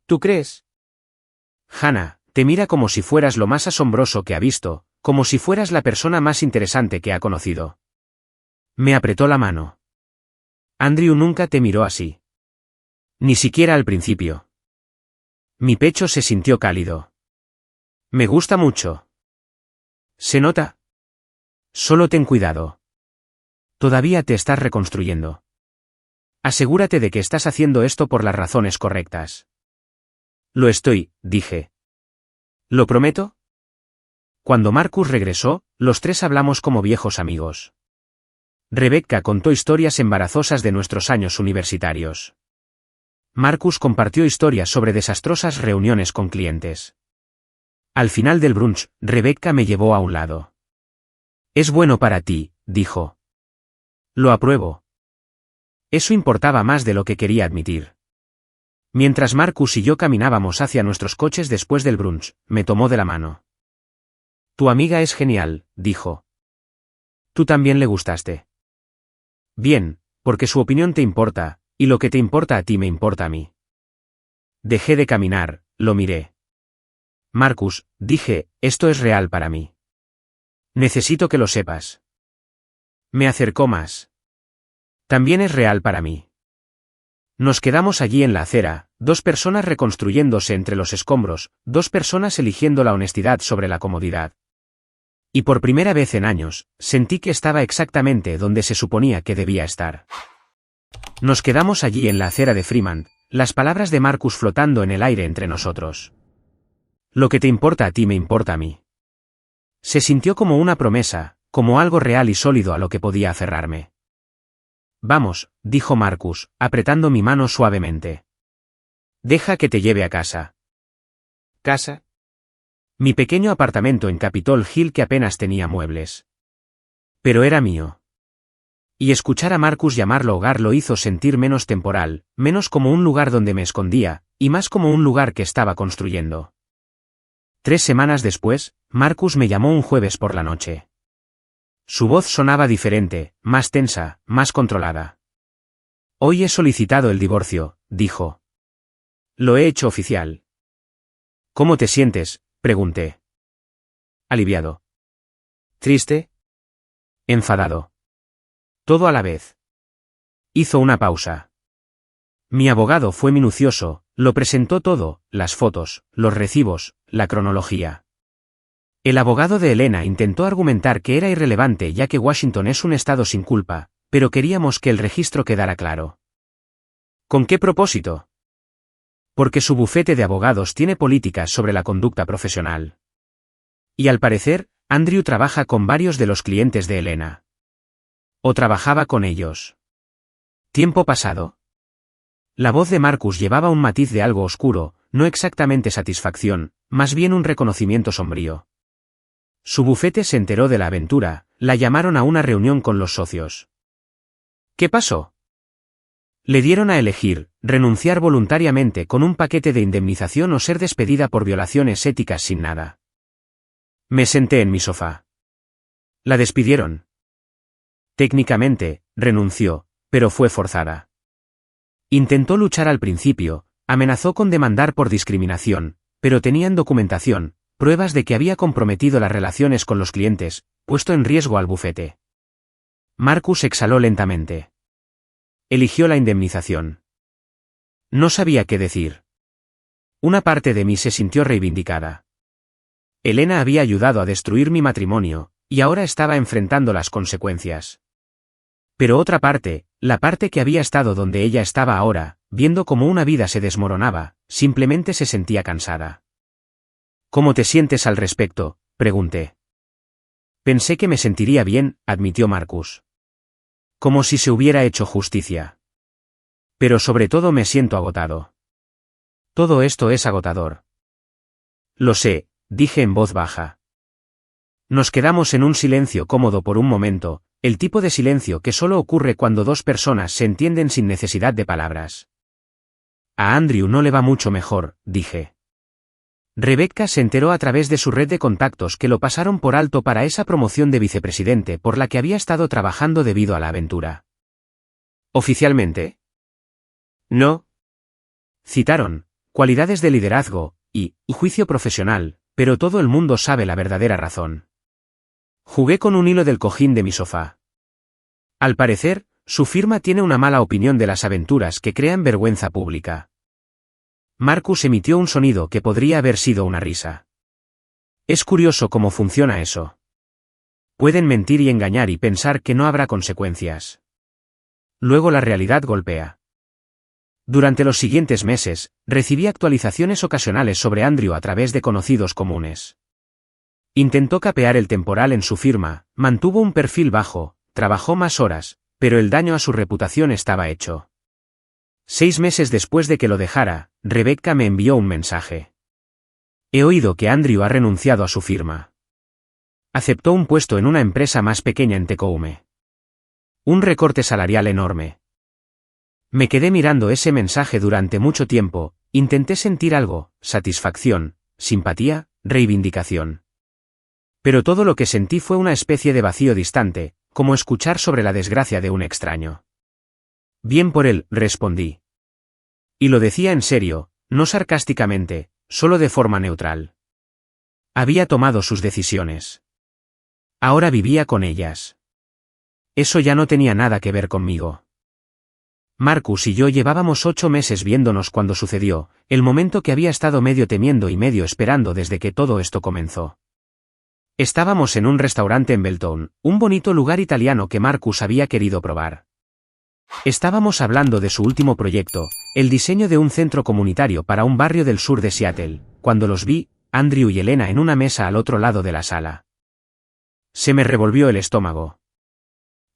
Speaker 1: ¿Tú crees? Hannah, te mira como si fueras lo más asombroso que ha visto, como si fueras la persona más interesante que ha conocido. Me apretó la mano. Andrew nunca te miró así. Ni siquiera al principio. Mi pecho se sintió cálido. Me gusta mucho. ¿Se nota? Solo ten cuidado. Todavía te estás reconstruyendo. Asegúrate de que estás haciendo esto por las razones correctas. Lo estoy, dije. ¿Lo prometo? Cuando Marcus regresó, los tres hablamos como viejos amigos. Rebecca contó historias embarazosas de nuestros años universitarios. Marcus compartió historias sobre desastrosas reuniones con clientes. Al final del brunch, Rebecca me llevó a un lado. Es bueno para ti, dijo. Lo apruebo. Eso importaba más de lo que quería admitir. Mientras Marcus y yo caminábamos hacia nuestros coches después del brunch, me tomó de la mano. Tu amiga es genial, dijo. Tú también le gustaste. Bien, porque su opinión te importa, y lo que te importa a ti me importa a mí. Dejé de caminar, lo miré. Marcus, dije, esto es real para mí. Necesito que lo sepas. Me acercó más. También es real para mí. Nos quedamos allí en la acera, dos personas reconstruyéndose entre los escombros, dos personas eligiendo la honestidad sobre la comodidad. Y por primera vez en años, sentí que estaba exactamente donde se suponía que debía estar. Nos quedamos allí en la acera de Fremont, las palabras de Marcus flotando en el aire entre nosotros. Lo que te importa a ti me importa a mí. Se sintió como una promesa, como algo real y sólido a lo que podía aferrarme. Vamos, dijo Marcus, apretando mi mano suavemente. Deja que te lleve a casa.
Speaker 2: ¿Casa?
Speaker 1: Mi pequeño apartamento en Capitol Hill que apenas tenía muebles. Pero era mío. Y escuchar a Marcus llamarlo hogar lo hizo sentir menos temporal, menos como un lugar donde me escondía, y más como un lugar que estaba construyendo. 3 semanas después, Marcus me llamó un jueves por la noche. Su voz sonaba diferente, más tensa, más controlada. Hoy he solicitado el divorcio, dijo. Lo he hecho oficial. ¿Cómo te sientes?, pregunté. Aliviado.
Speaker 2: ¿Triste?
Speaker 1: Enfadado. Todo a la vez. Hizo una pausa. Mi abogado fue minucioso, lo presentó todo, las fotos, los recibos, la cronología. El abogado de Elena intentó argumentar que era irrelevante ya que Washington es un estado sin culpa, pero queríamos que el registro quedara claro. ¿Con qué propósito? Porque su bufete de abogados tiene políticas sobre la conducta profesional. Y al parecer, Andrew trabaja con varios de los clientes de Elena. O trabajaba con ellos. Tiempo pasado. La voz de Marcus llevaba un matiz de algo oscuro, no exactamente satisfacción, más bien un reconocimiento sombrío. Su bufete se enteró de la aventura, la llamaron a una reunión con los socios. ¿Qué pasó? Le dieron a elegir, renunciar voluntariamente con un paquete de indemnización o ser despedida por violaciones éticas sin nada. Me senté en mi sofá. La despidieron. Técnicamente, renunció, pero fue forzada. Intentó luchar al principio, amenazó con demandar por discriminación, pero tenían documentación, pruebas de que había comprometido las relaciones con los clientes, puesto en riesgo al bufete. Marcus exhaló lentamente. Eligió la indemnización. No sabía qué decir. Una parte de mí se sintió reivindicada. Elena había ayudado a destruir mi matrimonio, y ahora estaba enfrentando las consecuencias. Pero otra parte, la parte que había estado donde ella estaba ahora, viendo cómo una vida se desmoronaba, simplemente se sentía cansada. ¿Cómo te sientes al respecto?, pregunté. Pensé que me sentiría bien, admitió Marcus. Como si se hubiera hecho justicia. Pero sobre todo me siento agotado. Todo esto es agotador. Lo sé, dije en voz baja. Nos quedamos en un silencio cómodo por un momento, el tipo de silencio que solo ocurre cuando dos personas se entienden sin necesidad de palabras. A Andrew no le va mucho mejor, dije. Rebecca se enteró a través de su red de contactos que lo pasaron por alto para esa promoción de vicepresidente por la que había estado trabajando debido a la aventura. ¿Oficialmente?
Speaker 2: No.
Speaker 1: Citaron cualidades de liderazgo y juicio profesional, pero todo el mundo sabe la verdadera razón. Jugué con un hilo del cojín de mi sofá. Al parecer, su firma tiene una mala opinión de las aventuras que crean vergüenza pública. Marcus emitió un sonido que podría haber sido una risa. Es curioso cómo funciona eso. Pueden mentir y engañar y pensar que no habrá consecuencias. Luego la realidad golpea. Durante los siguientes meses, recibí actualizaciones ocasionales sobre Andrew a través de conocidos comunes. Intentó capear el temporal en su firma, mantuvo un perfil bajo, trabajó más horas, pero el daño a su reputación estaba hecho. 6 meses después de que lo dejara, Rebecca me envió un mensaje. He oído que Andrew ha renunciado a su firma. Aceptó un puesto en una empresa más pequeña en Tecoume. Un recorte salarial enorme. Me quedé mirando ese mensaje durante mucho tiempo, intenté sentir algo, satisfacción, simpatía, reivindicación. Pero todo lo que sentí fue una especie de vacío distante, como escuchar sobre la desgracia de un extraño. Bien por él, respondí. Y lo decía en serio, No sarcásticamente, solo de forma neutral. Había tomado sus decisiones. Ahora vivía con ellas. Eso ya no tenía nada que ver conmigo. Marcus y yo llevábamos 8 meses viéndonos cuando sucedió, el momento que había estado medio temiendo y medio esperando desde que todo esto comenzó. Estábamos en un restaurante en Belton, un bonito lugar italiano que Marcus había querido probar. Estábamos hablando de su último proyecto, el diseño de un centro comunitario para un barrio del sur de Seattle, cuando los vi, Andrew y Elena en una mesa al otro lado de la sala. Se me revolvió el estómago.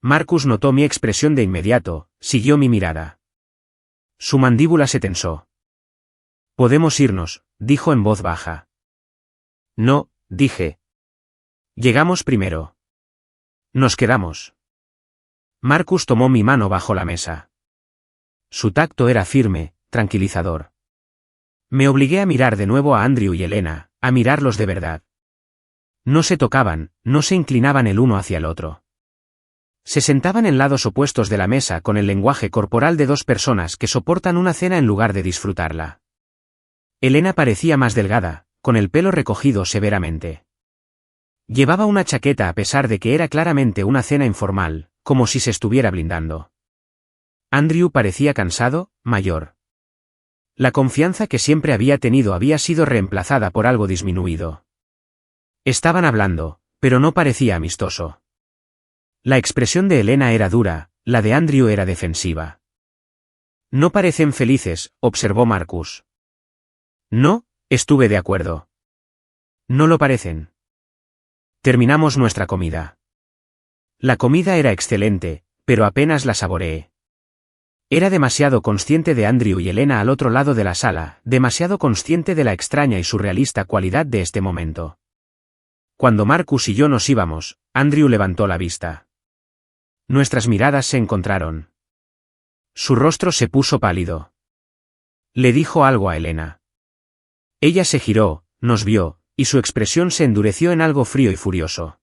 Speaker 1: Marcus notó mi expresión de inmediato, siguió mi mirada. Su mandíbula se tensó. «Podemos irnos», dijo en voz baja. «No», dije. «Llegamos primero». «Nos quedamos». Marcus tomó mi mano bajo la mesa. Su tacto era firme, tranquilizador. Me obligué a mirar de nuevo a Andrew y Elena, a mirarlos de verdad. No se tocaban, no se inclinaban el uno hacia el otro. Se sentaban en lados opuestos de la mesa con el lenguaje corporal de dos personas que soportan una cena en lugar de disfrutarla. Elena parecía más delgada, con el pelo recogido severamente. Llevaba una chaqueta a pesar de que era claramente una cena informal, como si se estuviera blindando. Andrew parecía cansado, mayor. La confianza que siempre había tenido había sido reemplazada por algo disminuido. Estaban hablando, pero no parecía amistoso. La expresión de Elena era dura, la de Andrew era defensiva. «No parecen felices», observó Marcus. «No», estuve de acuerdo. «No lo parecen». Terminamos nuestra comida. La comida era excelente, pero apenas la saboreé. Era demasiado consciente de Andrew y Elena al otro lado de la sala, demasiado consciente de la extraña y surrealista cualidad de este momento. Cuando Marcus y yo nos íbamos, Andrew levantó la vista. Nuestras miradas se encontraron. Su rostro se puso pálido. Le dijo algo a Elena. Ella se giró, nos vio, y su expresión se endureció en algo frío y furioso.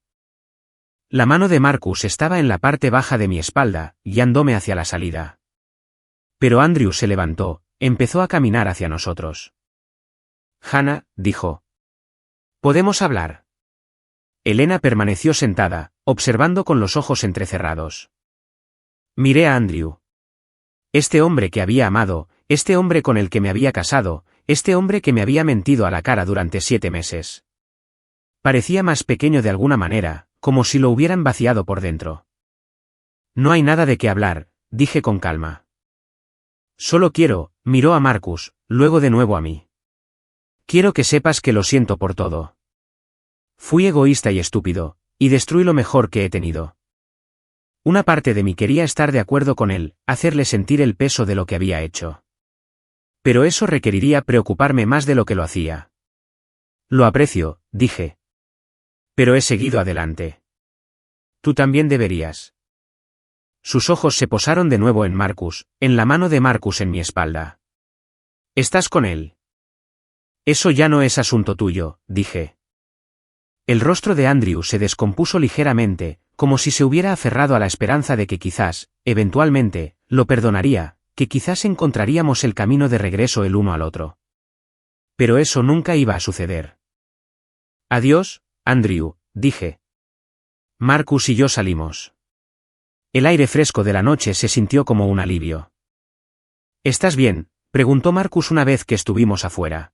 Speaker 1: La mano de Marcus estaba en la parte baja de mi espalda, guiándome hacia la salida. Pero Andrew se levantó, empezó a caminar hacia nosotros. «Hannah», dijo. «¿Podemos hablar?» Elena permaneció sentada, observando con los ojos entrecerrados. Miré a Andrew. Este hombre que había amado, este hombre con el que me había casado, este hombre que me había mentido a la cara durante 7 meses. Parecía más pequeño de alguna manera, como si lo hubieran vaciado por dentro. «No hay nada de qué hablar», dije con calma. «Solo quiero», miró a Marcus, luego de nuevo a mí. «Quiero que sepas que lo siento por todo. Fui egoísta y estúpido, y destruí lo mejor que he tenido». Una parte de mí quería estar de acuerdo con él, hacerle sentir el peso de lo que había hecho. Pero eso requeriría preocuparme más de lo que lo hacía. «Lo aprecio», dije. «Pero he seguido adelante. Tú también deberías». Sus ojos se posaron de nuevo en Marcus, en la mano de Marcus en mi espalda. «¿Estás con él?» «Eso ya no es asunto tuyo», dije. El rostro de Andrew se descompuso ligeramente, como si se hubiera aferrado a la esperanza de que quizás, eventualmente, lo perdonaría, que quizás encontraríamos el camino de regreso el uno al otro. Pero eso nunca iba a suceder. «Adiós, Andrew», dije. Marcus y yo salimos. El aire fresco de la noche se sintió como un alivio. «¿Estás bien?», preguntó Marcus una vez que estuvimos afuera.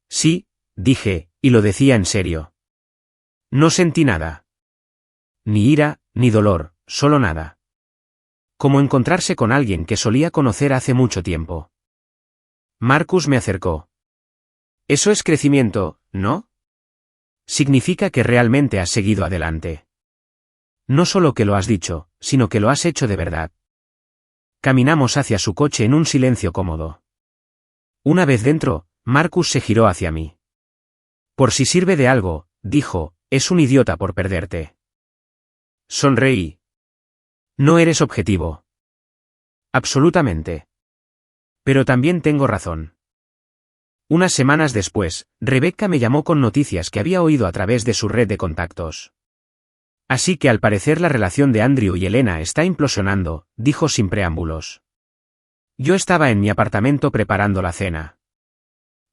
Speaker 1: «Sí», dije, y lo decía en serio. No sentí nada. Ni ira, ni dolor, solo nada. Como encontrarse con alguien que solía conocer hace mucho tiempo. Marcus me acercó. «Eso es crecimiento, ¿no? Significa que realmente has seguido adelante. No solo que lo has dicho, sino que lo has hecho de verdad». Caminamos hacia su coche en un silencio cómodo. Una vez dentro, Marcus se giró hacia mí. «Por si sirve de algo», dijo, «es un idiota por perderte». Sonreí. «No eres objetivo». «Absolutamente. Pero también tengo razón». Unas semanas después, Rebecca me llamó con noticias que había oído a través de su red de contactos. «Así que al parecer la relación de Andrew y Elena está implosionando», dijo sin preámbulos. Yo estaba en mi apartamento preparando la cena.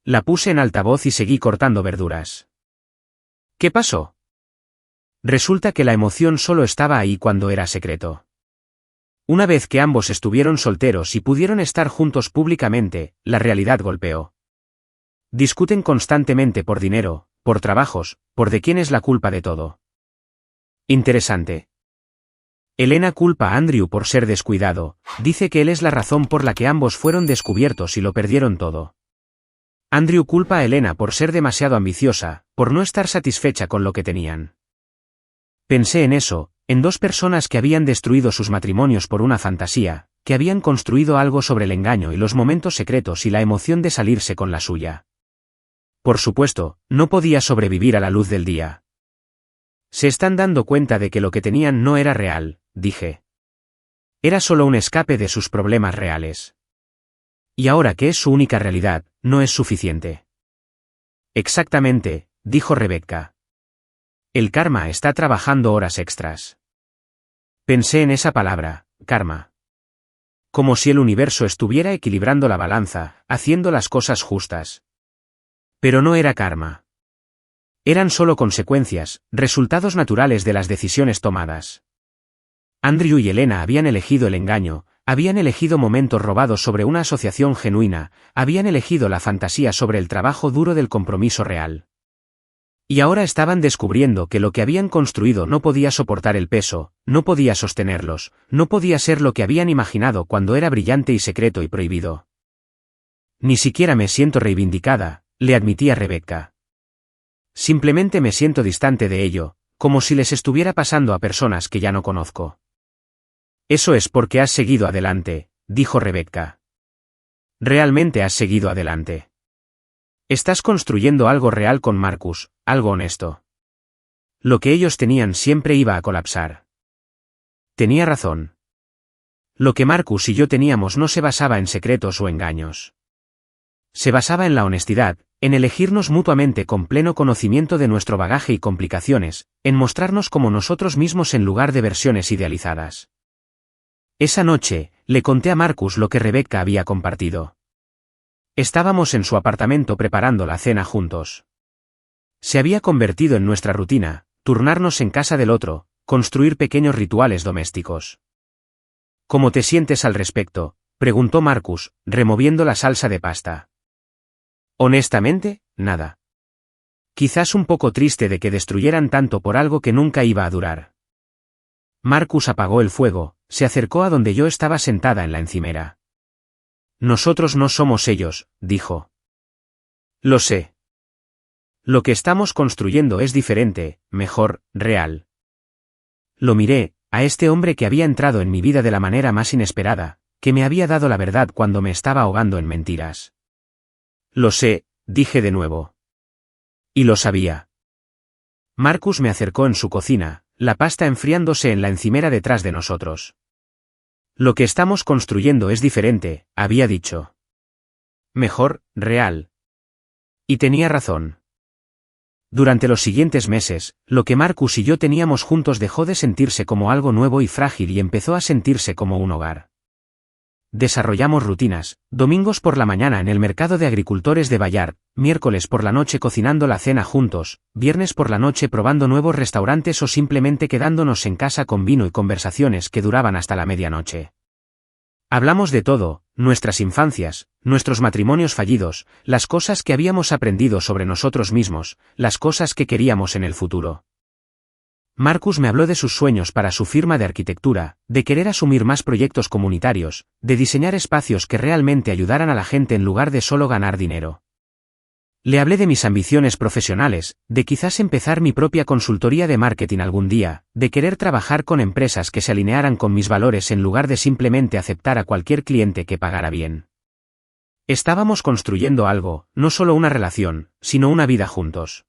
Speaker 1: La puse en altavoz y seguí cortando verduras. ¿Qué pasó? Resulta que la emoción solo estaba ahí cuando era secreto. Una vez que ambos estuvieron solteros y pudieron estar juntos públicamente, la realidad golpeó. Discuten constantemente por dinero, por trabajos, por de quién es la culpa de todo. Interesante. Elena culpa a Andrew por ser descuidado, dice que él es la razón por la que ambos fueron descubiertos y lo perdieron todo. Andrew culpa a Elena por ser demasiado ambiciosa, por no estar satisfecha con lo que tenían. Pensé en eso, en dos personas que habían destruido sus matrimonios por una fantasía, que habían construido algo sobre el engaño y los momentos secretos y la emoción de salirse con la suya. Por supuesto, no podía sobrevivir a la luz del día. Se están dando cuenta de que lo que tenían no era real, dije. Era solo un escape de sus problemas reales. Y ahora que es su única realidad, no es suficiente. Exactamente, dijo Rebecca. El karma está trabajando horas extras. Pensé en esa palabra, karma. Como si el universo estuviera equilibrando la balanza, haciendo las cosas justas. Pero no era karma. Eran solo consecuencias, resultados naturales de las decisiones tomadas. Andrew y Elena habían elegido el engaño, habían elegido momentos robados sobre una asociación genuina, habían elegido la fantasía sobre el trabajo duro del compromiso real. Y ahora estaban descubriendo que lo que habían construido no podía soportar el peso, no podía sostenerlos, no podía ser lo que habían imaginado cuando era brillante y secreto y prohibido. Ni siquiera me siento reivindicada, le admitía Rebecca. Simplemente me siento distante de ello, como si les estuviera pasando a personas que ya no conozco. Eso es porque has seguido adelante, dijo Rebecca. Realmente has seguido adelante. Estás construyendo algo real con Marcus, algo honesto. Lo que ellos tenían siempre iba a colapsar. Tenía razón. Lo que Marcus y yo teníamos no se basaba en secretos o engaños. Se basaba en la honestidad, en elegirnos mutuamente con pleno conocimiento de nuestro bagaje y complicaciones, en mostrarnos como nosotros mismos en lugar de versiones idealizadas. Esa noche, le conté a Marcus lo que Rebecca había compartido. Estábamos en su apartamento preparando la cena juntos. Se había convertido en nuestra rutina, turnarnos en casa del otro, construir pequeños rituales domésticos. ¿Cómo te sientes al respecto?, preguntó Marcus, removiendo la salsa de pasta. Honestamente, nada. Quizás un poco triste de que destruyeran tanto por algo que nunca iba a durar. Marcus apagó el fuego, se acercó a donde yo estaba sentada en la encimera. Nosotros no somos ellos, dijo. Lo sé. Lo que estamos construyendo es diferente, mejor, real. Lo miré, a este hombre que había entrado en mi vida de la manera más inesperada, que me había dado la verdad cuando me estaba ahogando en mentiras. Lo sé, dije de nuevo. Y lo sabía. Marcus me acercó en su cocina, la pasta enfriándose en la encimera detrás de nosotros. Lo que estamos construyendo es diferente, había dicho. Mejor, real. Y tenía razón. Durante los siguientes meses, lo que Marcus y yo teníamos juntos dejó de sentirse como algo nuevo y frágil y empezó a sentirse como un hogar. Desarrollamos rutinas, domingos por la mañana en el mercado de agricultores de Bayard, miércoles por la noche cocinando la cena juntos, viernes por la noche probando nuevos restaurantes o simplemente quedándonos en casa con vino y conversaciones que duraban hasta la medianoche. Hablamos de todo, nuestras infancias, nuestros matrimonios fallidos, las cosas que habíamos aprendido sobre nosotros mismos, las cosas que queríamos en el futuro. Marcus me habló de sus sueños para su firma de arquitectura, de querer asumir más proyectos comunitarios, de diseñar espacios que realmente ayudaran a la gente en lugar de solo ganar dinero. Le hablé de mis ambiciones profesionales, de quizás empezar mi propia consultoría de marketing algún día, de querer trabajar con empresas que se alinearan con mis valores en lugar de simplemente aceptar a cualquier cliente que pagara bien. Estábamos construyendo algo, no solo una relación, sino una vida juntos.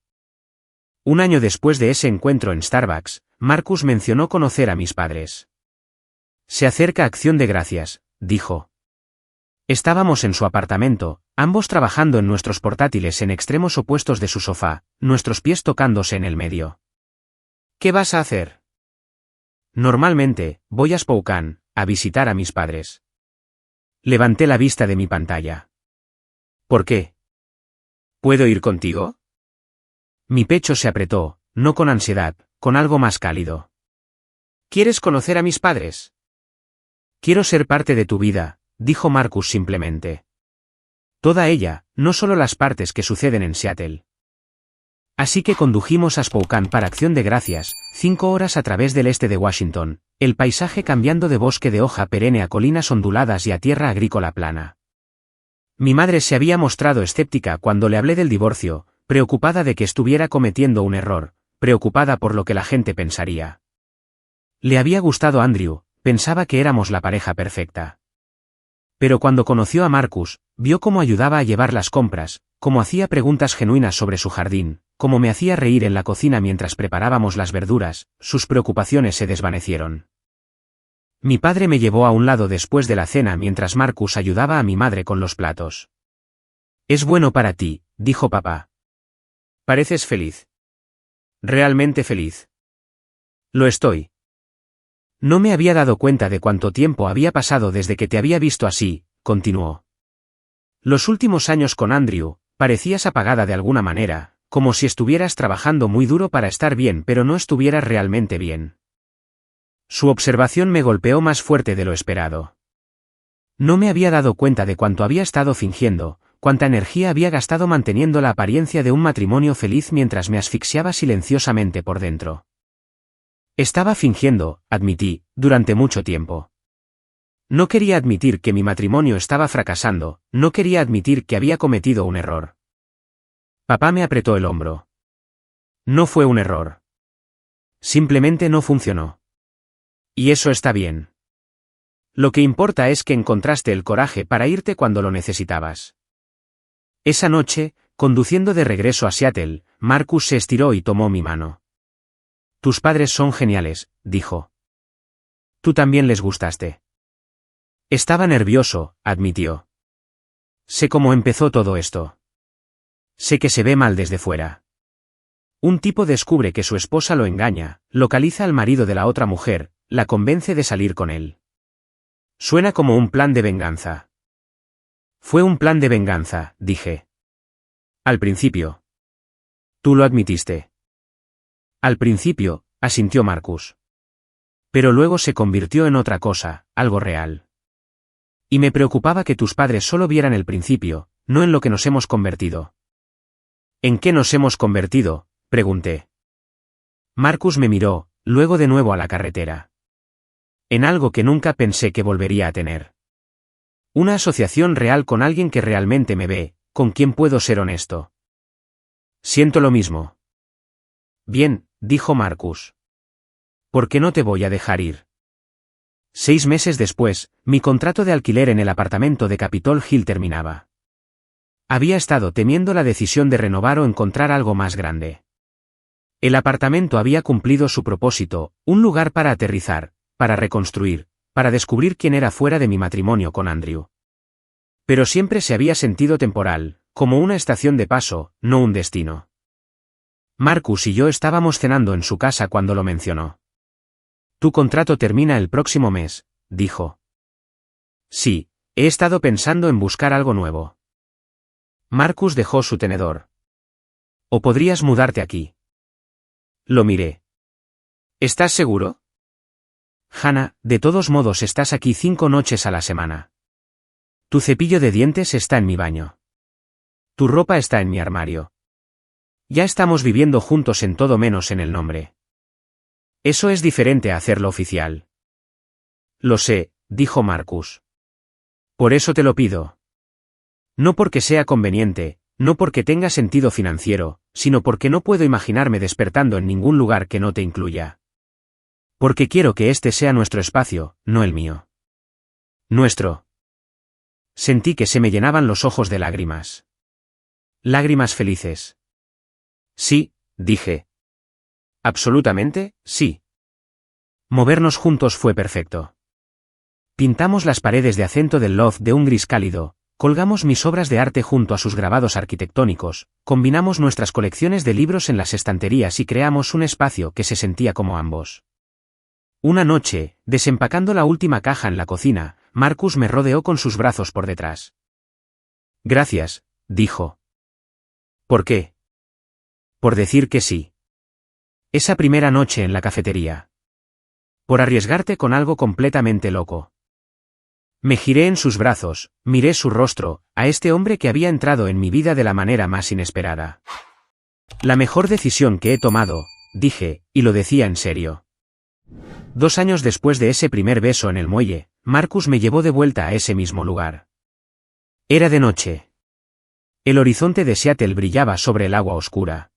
Speaker 1: Un año después de ese encuentro en Starbucks, Marcus mencionó conocer a mis padres. Se acerca Acción de Gracias, dijo. Estábamos en su apartamento, ambos trabajando en nuestros portátiles en extremos opuestos de su sofá, nuestros pies tocándose en el medio. ¿Qué vas a hacer? Normalmente, voy a Spokane, a visitar a mis padres. Levanté la vista de mi pantalla. ¿Por qué? ¿Puedo ir contigo? Mi pecho se apretó, no con ansiedad, con algo más cálido. ¿Quieres conocer a mis padres? Quiero ser parte de tu vida, dijo Marcus simplemente. Toda ella, no solo las partes que suceden en Seattle. Así que condujimos a Spokane para Acción de Gracias, 5 horas a través del este de Washington, el paisaje cambiando de bosque de hoja perenne a colinas onduladas y a tierra agrícola plana. Mi madre se había mostrado escéptica cuando le hablé del divorcio, preocupada de que estuviera cometiendo un error, preocupada por lo que la gente pensaría. Le había gustado Andrew, pensaba que éramos la pareja perfecta. Pero cuando conoció a Marcus, vio cómo ayudaba a llevar las compras, cómo hacía preguntas genuinas sobre su jardín, cómo me hacía reír en la cocina mientras preparábamos las verduras, sus preocupaciones se desvanecieron. Mi padre me llevó a un lado después de la cena mientras Marcus ayudaba a mi madre con los platos. Es bueno para ti, dijo papá. Pareces feliz. Realmente feliz. Lo estoy. No me había dado cuenta de cuánto tiempo había pasado desde que te había visto así, continuó. Los últimos años con Andrew, parecías apagada de alguna manera, como si estuvieras trabajando muy duro para estar bien pero no estuvieras realmente bien. Su observación me golpeó más fuerte de lo esperado. No me había dado cuenta de cuánto había estado fingiendo, cuánta energía había gastado manteniendo la apariencia de un matrimonio feliz mientras me asfixiaba silenciosamente por dentro. Estaba fingiendo, admití, durante mucho tiempo. No quería admitir que mi matrimonio estaba fracasando, no quería admitir que había cometido un error. Papá me apretó el hombro. No fue un error. Simplemente no funcionó. Y eso está bien. Lo que importa es que encontraste el coraje para irte cuando lo necesitabas. Esa noche, conduciendo de regreso a Seattle, Marcus se estiró y tomó mi mano. Tus padres son geniales, dijo. Tú también les gustaste. Estaba nervioso, admitió. Sé cómo empezó todo esto. Sé que se ve mal desde fuera. Un tipo descubre que su esposa lo engaña, localiza al marido de la otra mujer, la convence de salir con él. Suena como un plan de venganza. Fue un plan de venganza, dije. Al principio. Tú lo admitiste. Al principio, asintió Marcus. Pero luego se convirtió en otra cosa, algo real. Y me preocupaba que tus padres solo vieran el principio, no en lo que nos hemos convertido. ¿En qué nos hemos convertido?, pregunté. Marcus me miró, luego de nuevo a la carretera. En algo que nunca pensé que volvería a tener. Una asociación real con alguien que realmente me ve, con quien puedo ser honesto. Siento lo mismo. Bien, dijo Marcus. ¿Por qué no te voy a dejar ir? 6 meses después, mi contrato de alquiler en el apartamento de Capitol Hill terminaba. Había estado temiendo la decisión de renovar o encontrar algo más grande. El apartamento había cumplido su propósito, un lugar para aterrizar, para reconstruir, para descubrir quién era fuera de mi matrimonio con Andrew. Pero siempre se había sentido temporal, como una estación de paso, no un destino. Marcus y yo estábamos cenando en su casa cuando lo mencionó. Tu contrato termina el próximo mes, dijo. Sí, he estado pensando en buscar algo nuevo. Marcus dejó su tenedor. ¿O podrías mudarte aquí? Lo miré. ¿Estás seguro? Hannah, de todos modos estás aquí 5 noches a la semana. Tu cepillo de dientes está en mi baño. Tu ropa está en mi armario. Ya estamos viviendo juntos en todo menos en el nombre. Eso es diferente a hacerlo oficial. Lo sé, dijo Marcus. Por eso te lo pido. No porque sea conveniente, no porque tenga sentido financiero, sino porque no puedo imaginarme despertando en ningún lugar que no te incluya. Porque quiero que este sea nuestro espacio, no el mío. Nuestro. Sentí que se me llenaban los ojos de lágrimas. Lágrimas felices. Sí, dije. Absolutamente, sí. Movernos juntos fue perfecto. Pintamos las paredes de acento del loft de un gris cálido, colgamos mis obras de arte junto a sus grabados arquitectónicos, combinamos nuestras colecciones de libros en las estanterías y creamos un espacio que se sentía como ambos. Una noche, desempacando la última caja en la cocina, Marcus me rodeó con sus brazos por detrás. Gracias, dijo. ¿Por qué? Por decir que sí. Esa primera noche en la cafetería. Por arriesgarte con algo completamente loco. Me giré en sus brazos, miré su rostro, a este hombre que había entrado en mi vida de la manera más inesperada. La mejor decisión que he tomado, dije, y lo decía en serio. 2 años después de ese primer beso en el muelle, Marcus me llevó de vuelta a ese mismo lugar. Era de noche. El horizonte de Seattle brillaba sobre el agua oscura.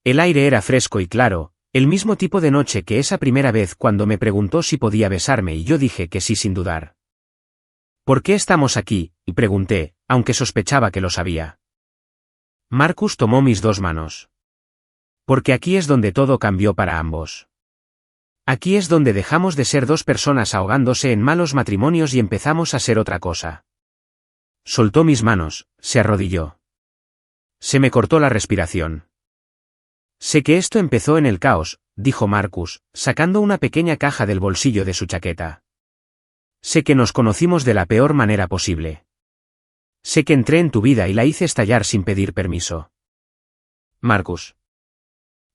Speaker 1: El aire era fresco y claro, el mismo tipo de noche que esa primera vez cuando me preguntó si podía besarme y yo dije que sí sin dudar. ¿Por qué estamos aquí?, y pregunté, aunque sospechaba que lo sabía. Marcus tomó mis 2 manos. Porque aquí es donde todo cambió para ambos. Aquí es donde dejamos de ser 2 personas ahogándose en malos matrimonios y empezamos a ser otra cosa. Soltó mis manos, se arrodilló. Se me cortó la respiración. Sé que esto empezó en el caos, dijo Marcus, sacando una pequeña caja del bolsillo de su chaqueta. Sé que nos conocimos de la peor manera posible. Sé que entré en tu vida y la hice estallar sin pedir permiso. Marcus.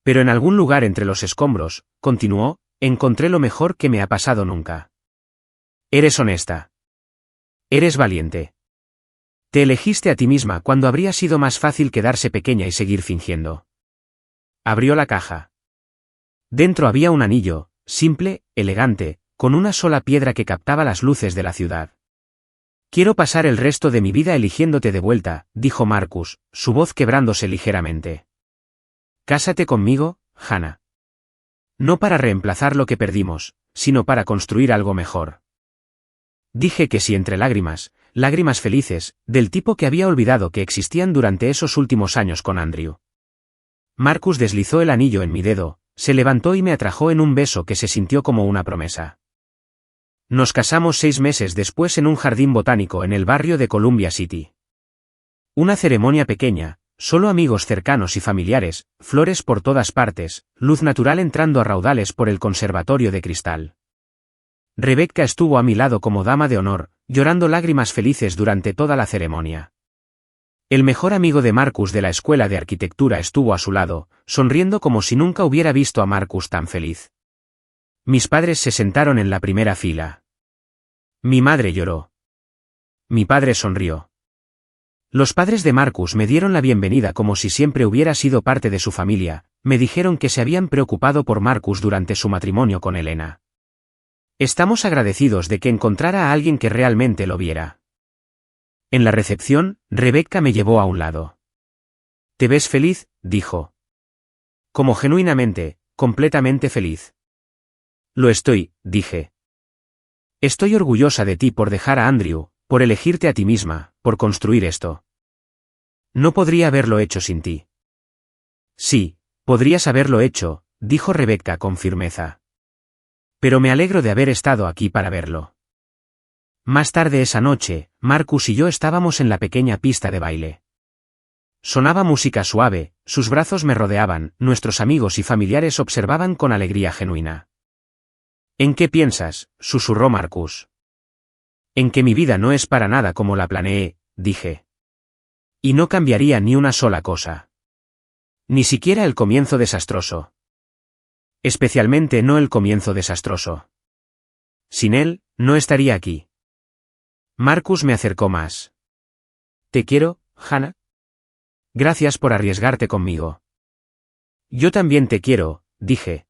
Speaker 1: Pero en algún lugar entre los escombros, continuó, encontré lo mejor que me ha pasado nunca. Eres honesta. Eres valiente. Te elegiste a ti misma cuando habría sido más fácil quedarse pequeña y seguir fingiendo. Abrió la caja. Dentro había un anillo, simple, elegante, con una sola piedra que captaba las luces de la ciudad. Quiero pasar el resto de mi vida eligiéndote de vuelta, dijo Marcus, su voz quebrándose ligeramente. Cásate conmigo, Hannah. No para reemplazar lo que perdimos, sino para construir algo mejor. Dije que sí entre lágrimas, lágrimas felices, del tipo que había olvidado que existían durante esos últimos años con Andrew. Marcus deslizó el anillo en mi dedo, se levantó y me atrajo en un beso que se sintió como una promesa. Nos casamos 6 meses después en un jardín botánico en el barrio de Columbia City. Una ceremonia pequeña, solo amigos cercanos y familiares, flores por todas partes, luz natural entrando a raudales por el conservatorio de cristal. Rebecca estuvo a mi lado como dama de honor, llorando lágrimas felices durante toda la ceremonia. El mejor amigo de Marcus de la escuela de arquitectura estuvo a su lado, sonriendo como si nunca hubiera visto a Marcus tan feliz. Mis padres se sentaron en la primera fila. Mi madre lloró. Mi padre sonrió. Los padres de Marcus me dieron la bienvenida como si siempre hubiera sido parte de su familia, me dijeron que se habían preocupado por Marcus durante su matrimonio con Elena. Estamos agradecidos de que encontrara a alguien que realmente lo viera. En la recepción, Rebecca me llevó a un lado. ¿Te ves feliz?, dijo. Como genuinamente, completamente feliz. Lo estoy, dije. Estoy orgullosa de ti por dejar a Andrew, por elegirte a ti misma, por construir esto. No podría haberlo hecho sin ti. Sí, podrías haberlo hecho, dijo Rebecca con firmeza. Pero me alegro de haber estado aquí para verlo. Más tarde esa noche, Marcus y yo estábamos en la pequeña pista de baile. Sonaba música suave, sus brazos me rodeaban, nuestros amigos y familiares observaban con alegría genuina. ¿En qué piensas?, susurró Marcus. En que mi vida no es para nada como la planeé, dije. Y no cambiaría ni una sola cosa. Ni siquiera el comienzo desastroso. Especialmente no el comienzo desastroso. Sin él, no estaría aquí. Marcus me acercó más. ¿Te quiero, Hannah? Gracias por arriesgarte conmigo. Yo también te quiero, dije.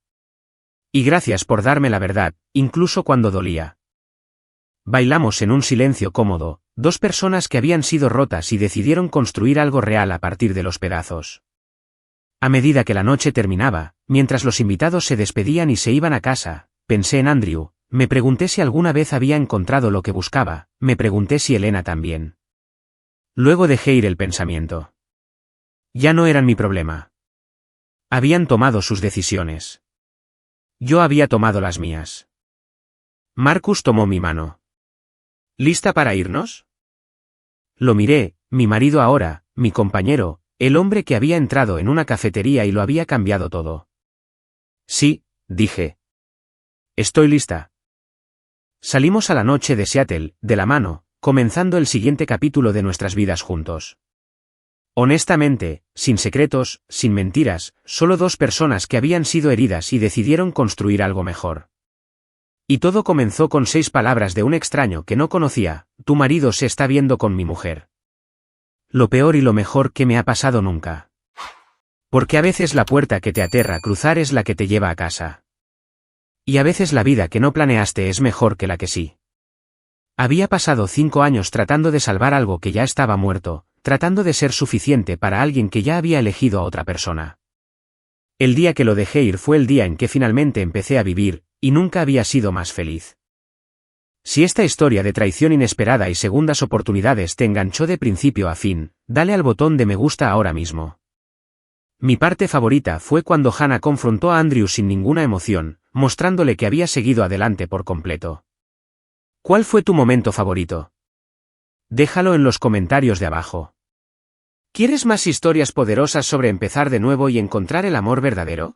Speaker 1: Y gracias por darme la verdad, incluso cuando dolía. Bailamos en un silencio cómodo, 2 personas que habían sido rotas y decidieron construir algo real a partir de los pedazos. A medida que la noche terminaba, mientras los invitados se despedían y se iban a casa, pensé en Andrew, me pregunté si alguna vez había encontrado lo que buscaba, me pregunté si Elena también. Luego dejé ir el pensamiento. Ya no eran mi problema. Habían tomado sus decisiones. Yo había tomado las mías. Marcus tomó mi mano. ¿Lista para irnos? Lo miré, mi marido ahora, mi compañero, el hombre que había entrado en una cafetería y lo había cambiado todo. Sí, dije. Estoy lista. Salimos a la noche de Seattle, de la mano, comenzando el siguiente capítulo de nuestras vidas juntos. Honestamente, sin secretos, sin mentiras, solo dos personas que habían sido heridas y decidieron construir algo mejor. Y todo comenzó con 6 palabras de un extraño que no conocía: tu marido se está viendo con mi mujer. Lo peor y lo mejor que me ha pasado nunca. Porque a veces la puerta que te aterra cruzar es la que te lleva a casa. Y a veces la vida que no planeaste es mejor que la que sí. Había pasado 5 años tratando de salvar algo que ya estaba muerto, tratando de ser suficiente para alguien que ya había elegido a otra persona. El día que lo dejé ir fue el día en que finalmente empecé a vivir, y nunca había sido más feliz. Si esta historia de traición inesperada y segundas oportunidades te enganchó de principio a fin, dale al botón de me gusta ahora mismo. Mi parte favorita fue cuando Hannah confrontó a Andrew sin ninguna emoción, mostrándole que había seguido adelante por completo. ¿Cuál fue tu momento favorito? Déjalo en los comentarios de abajo. ¿Quieres más historias poderosas sobre empezar de nuevo y encontrar el amor verdadero?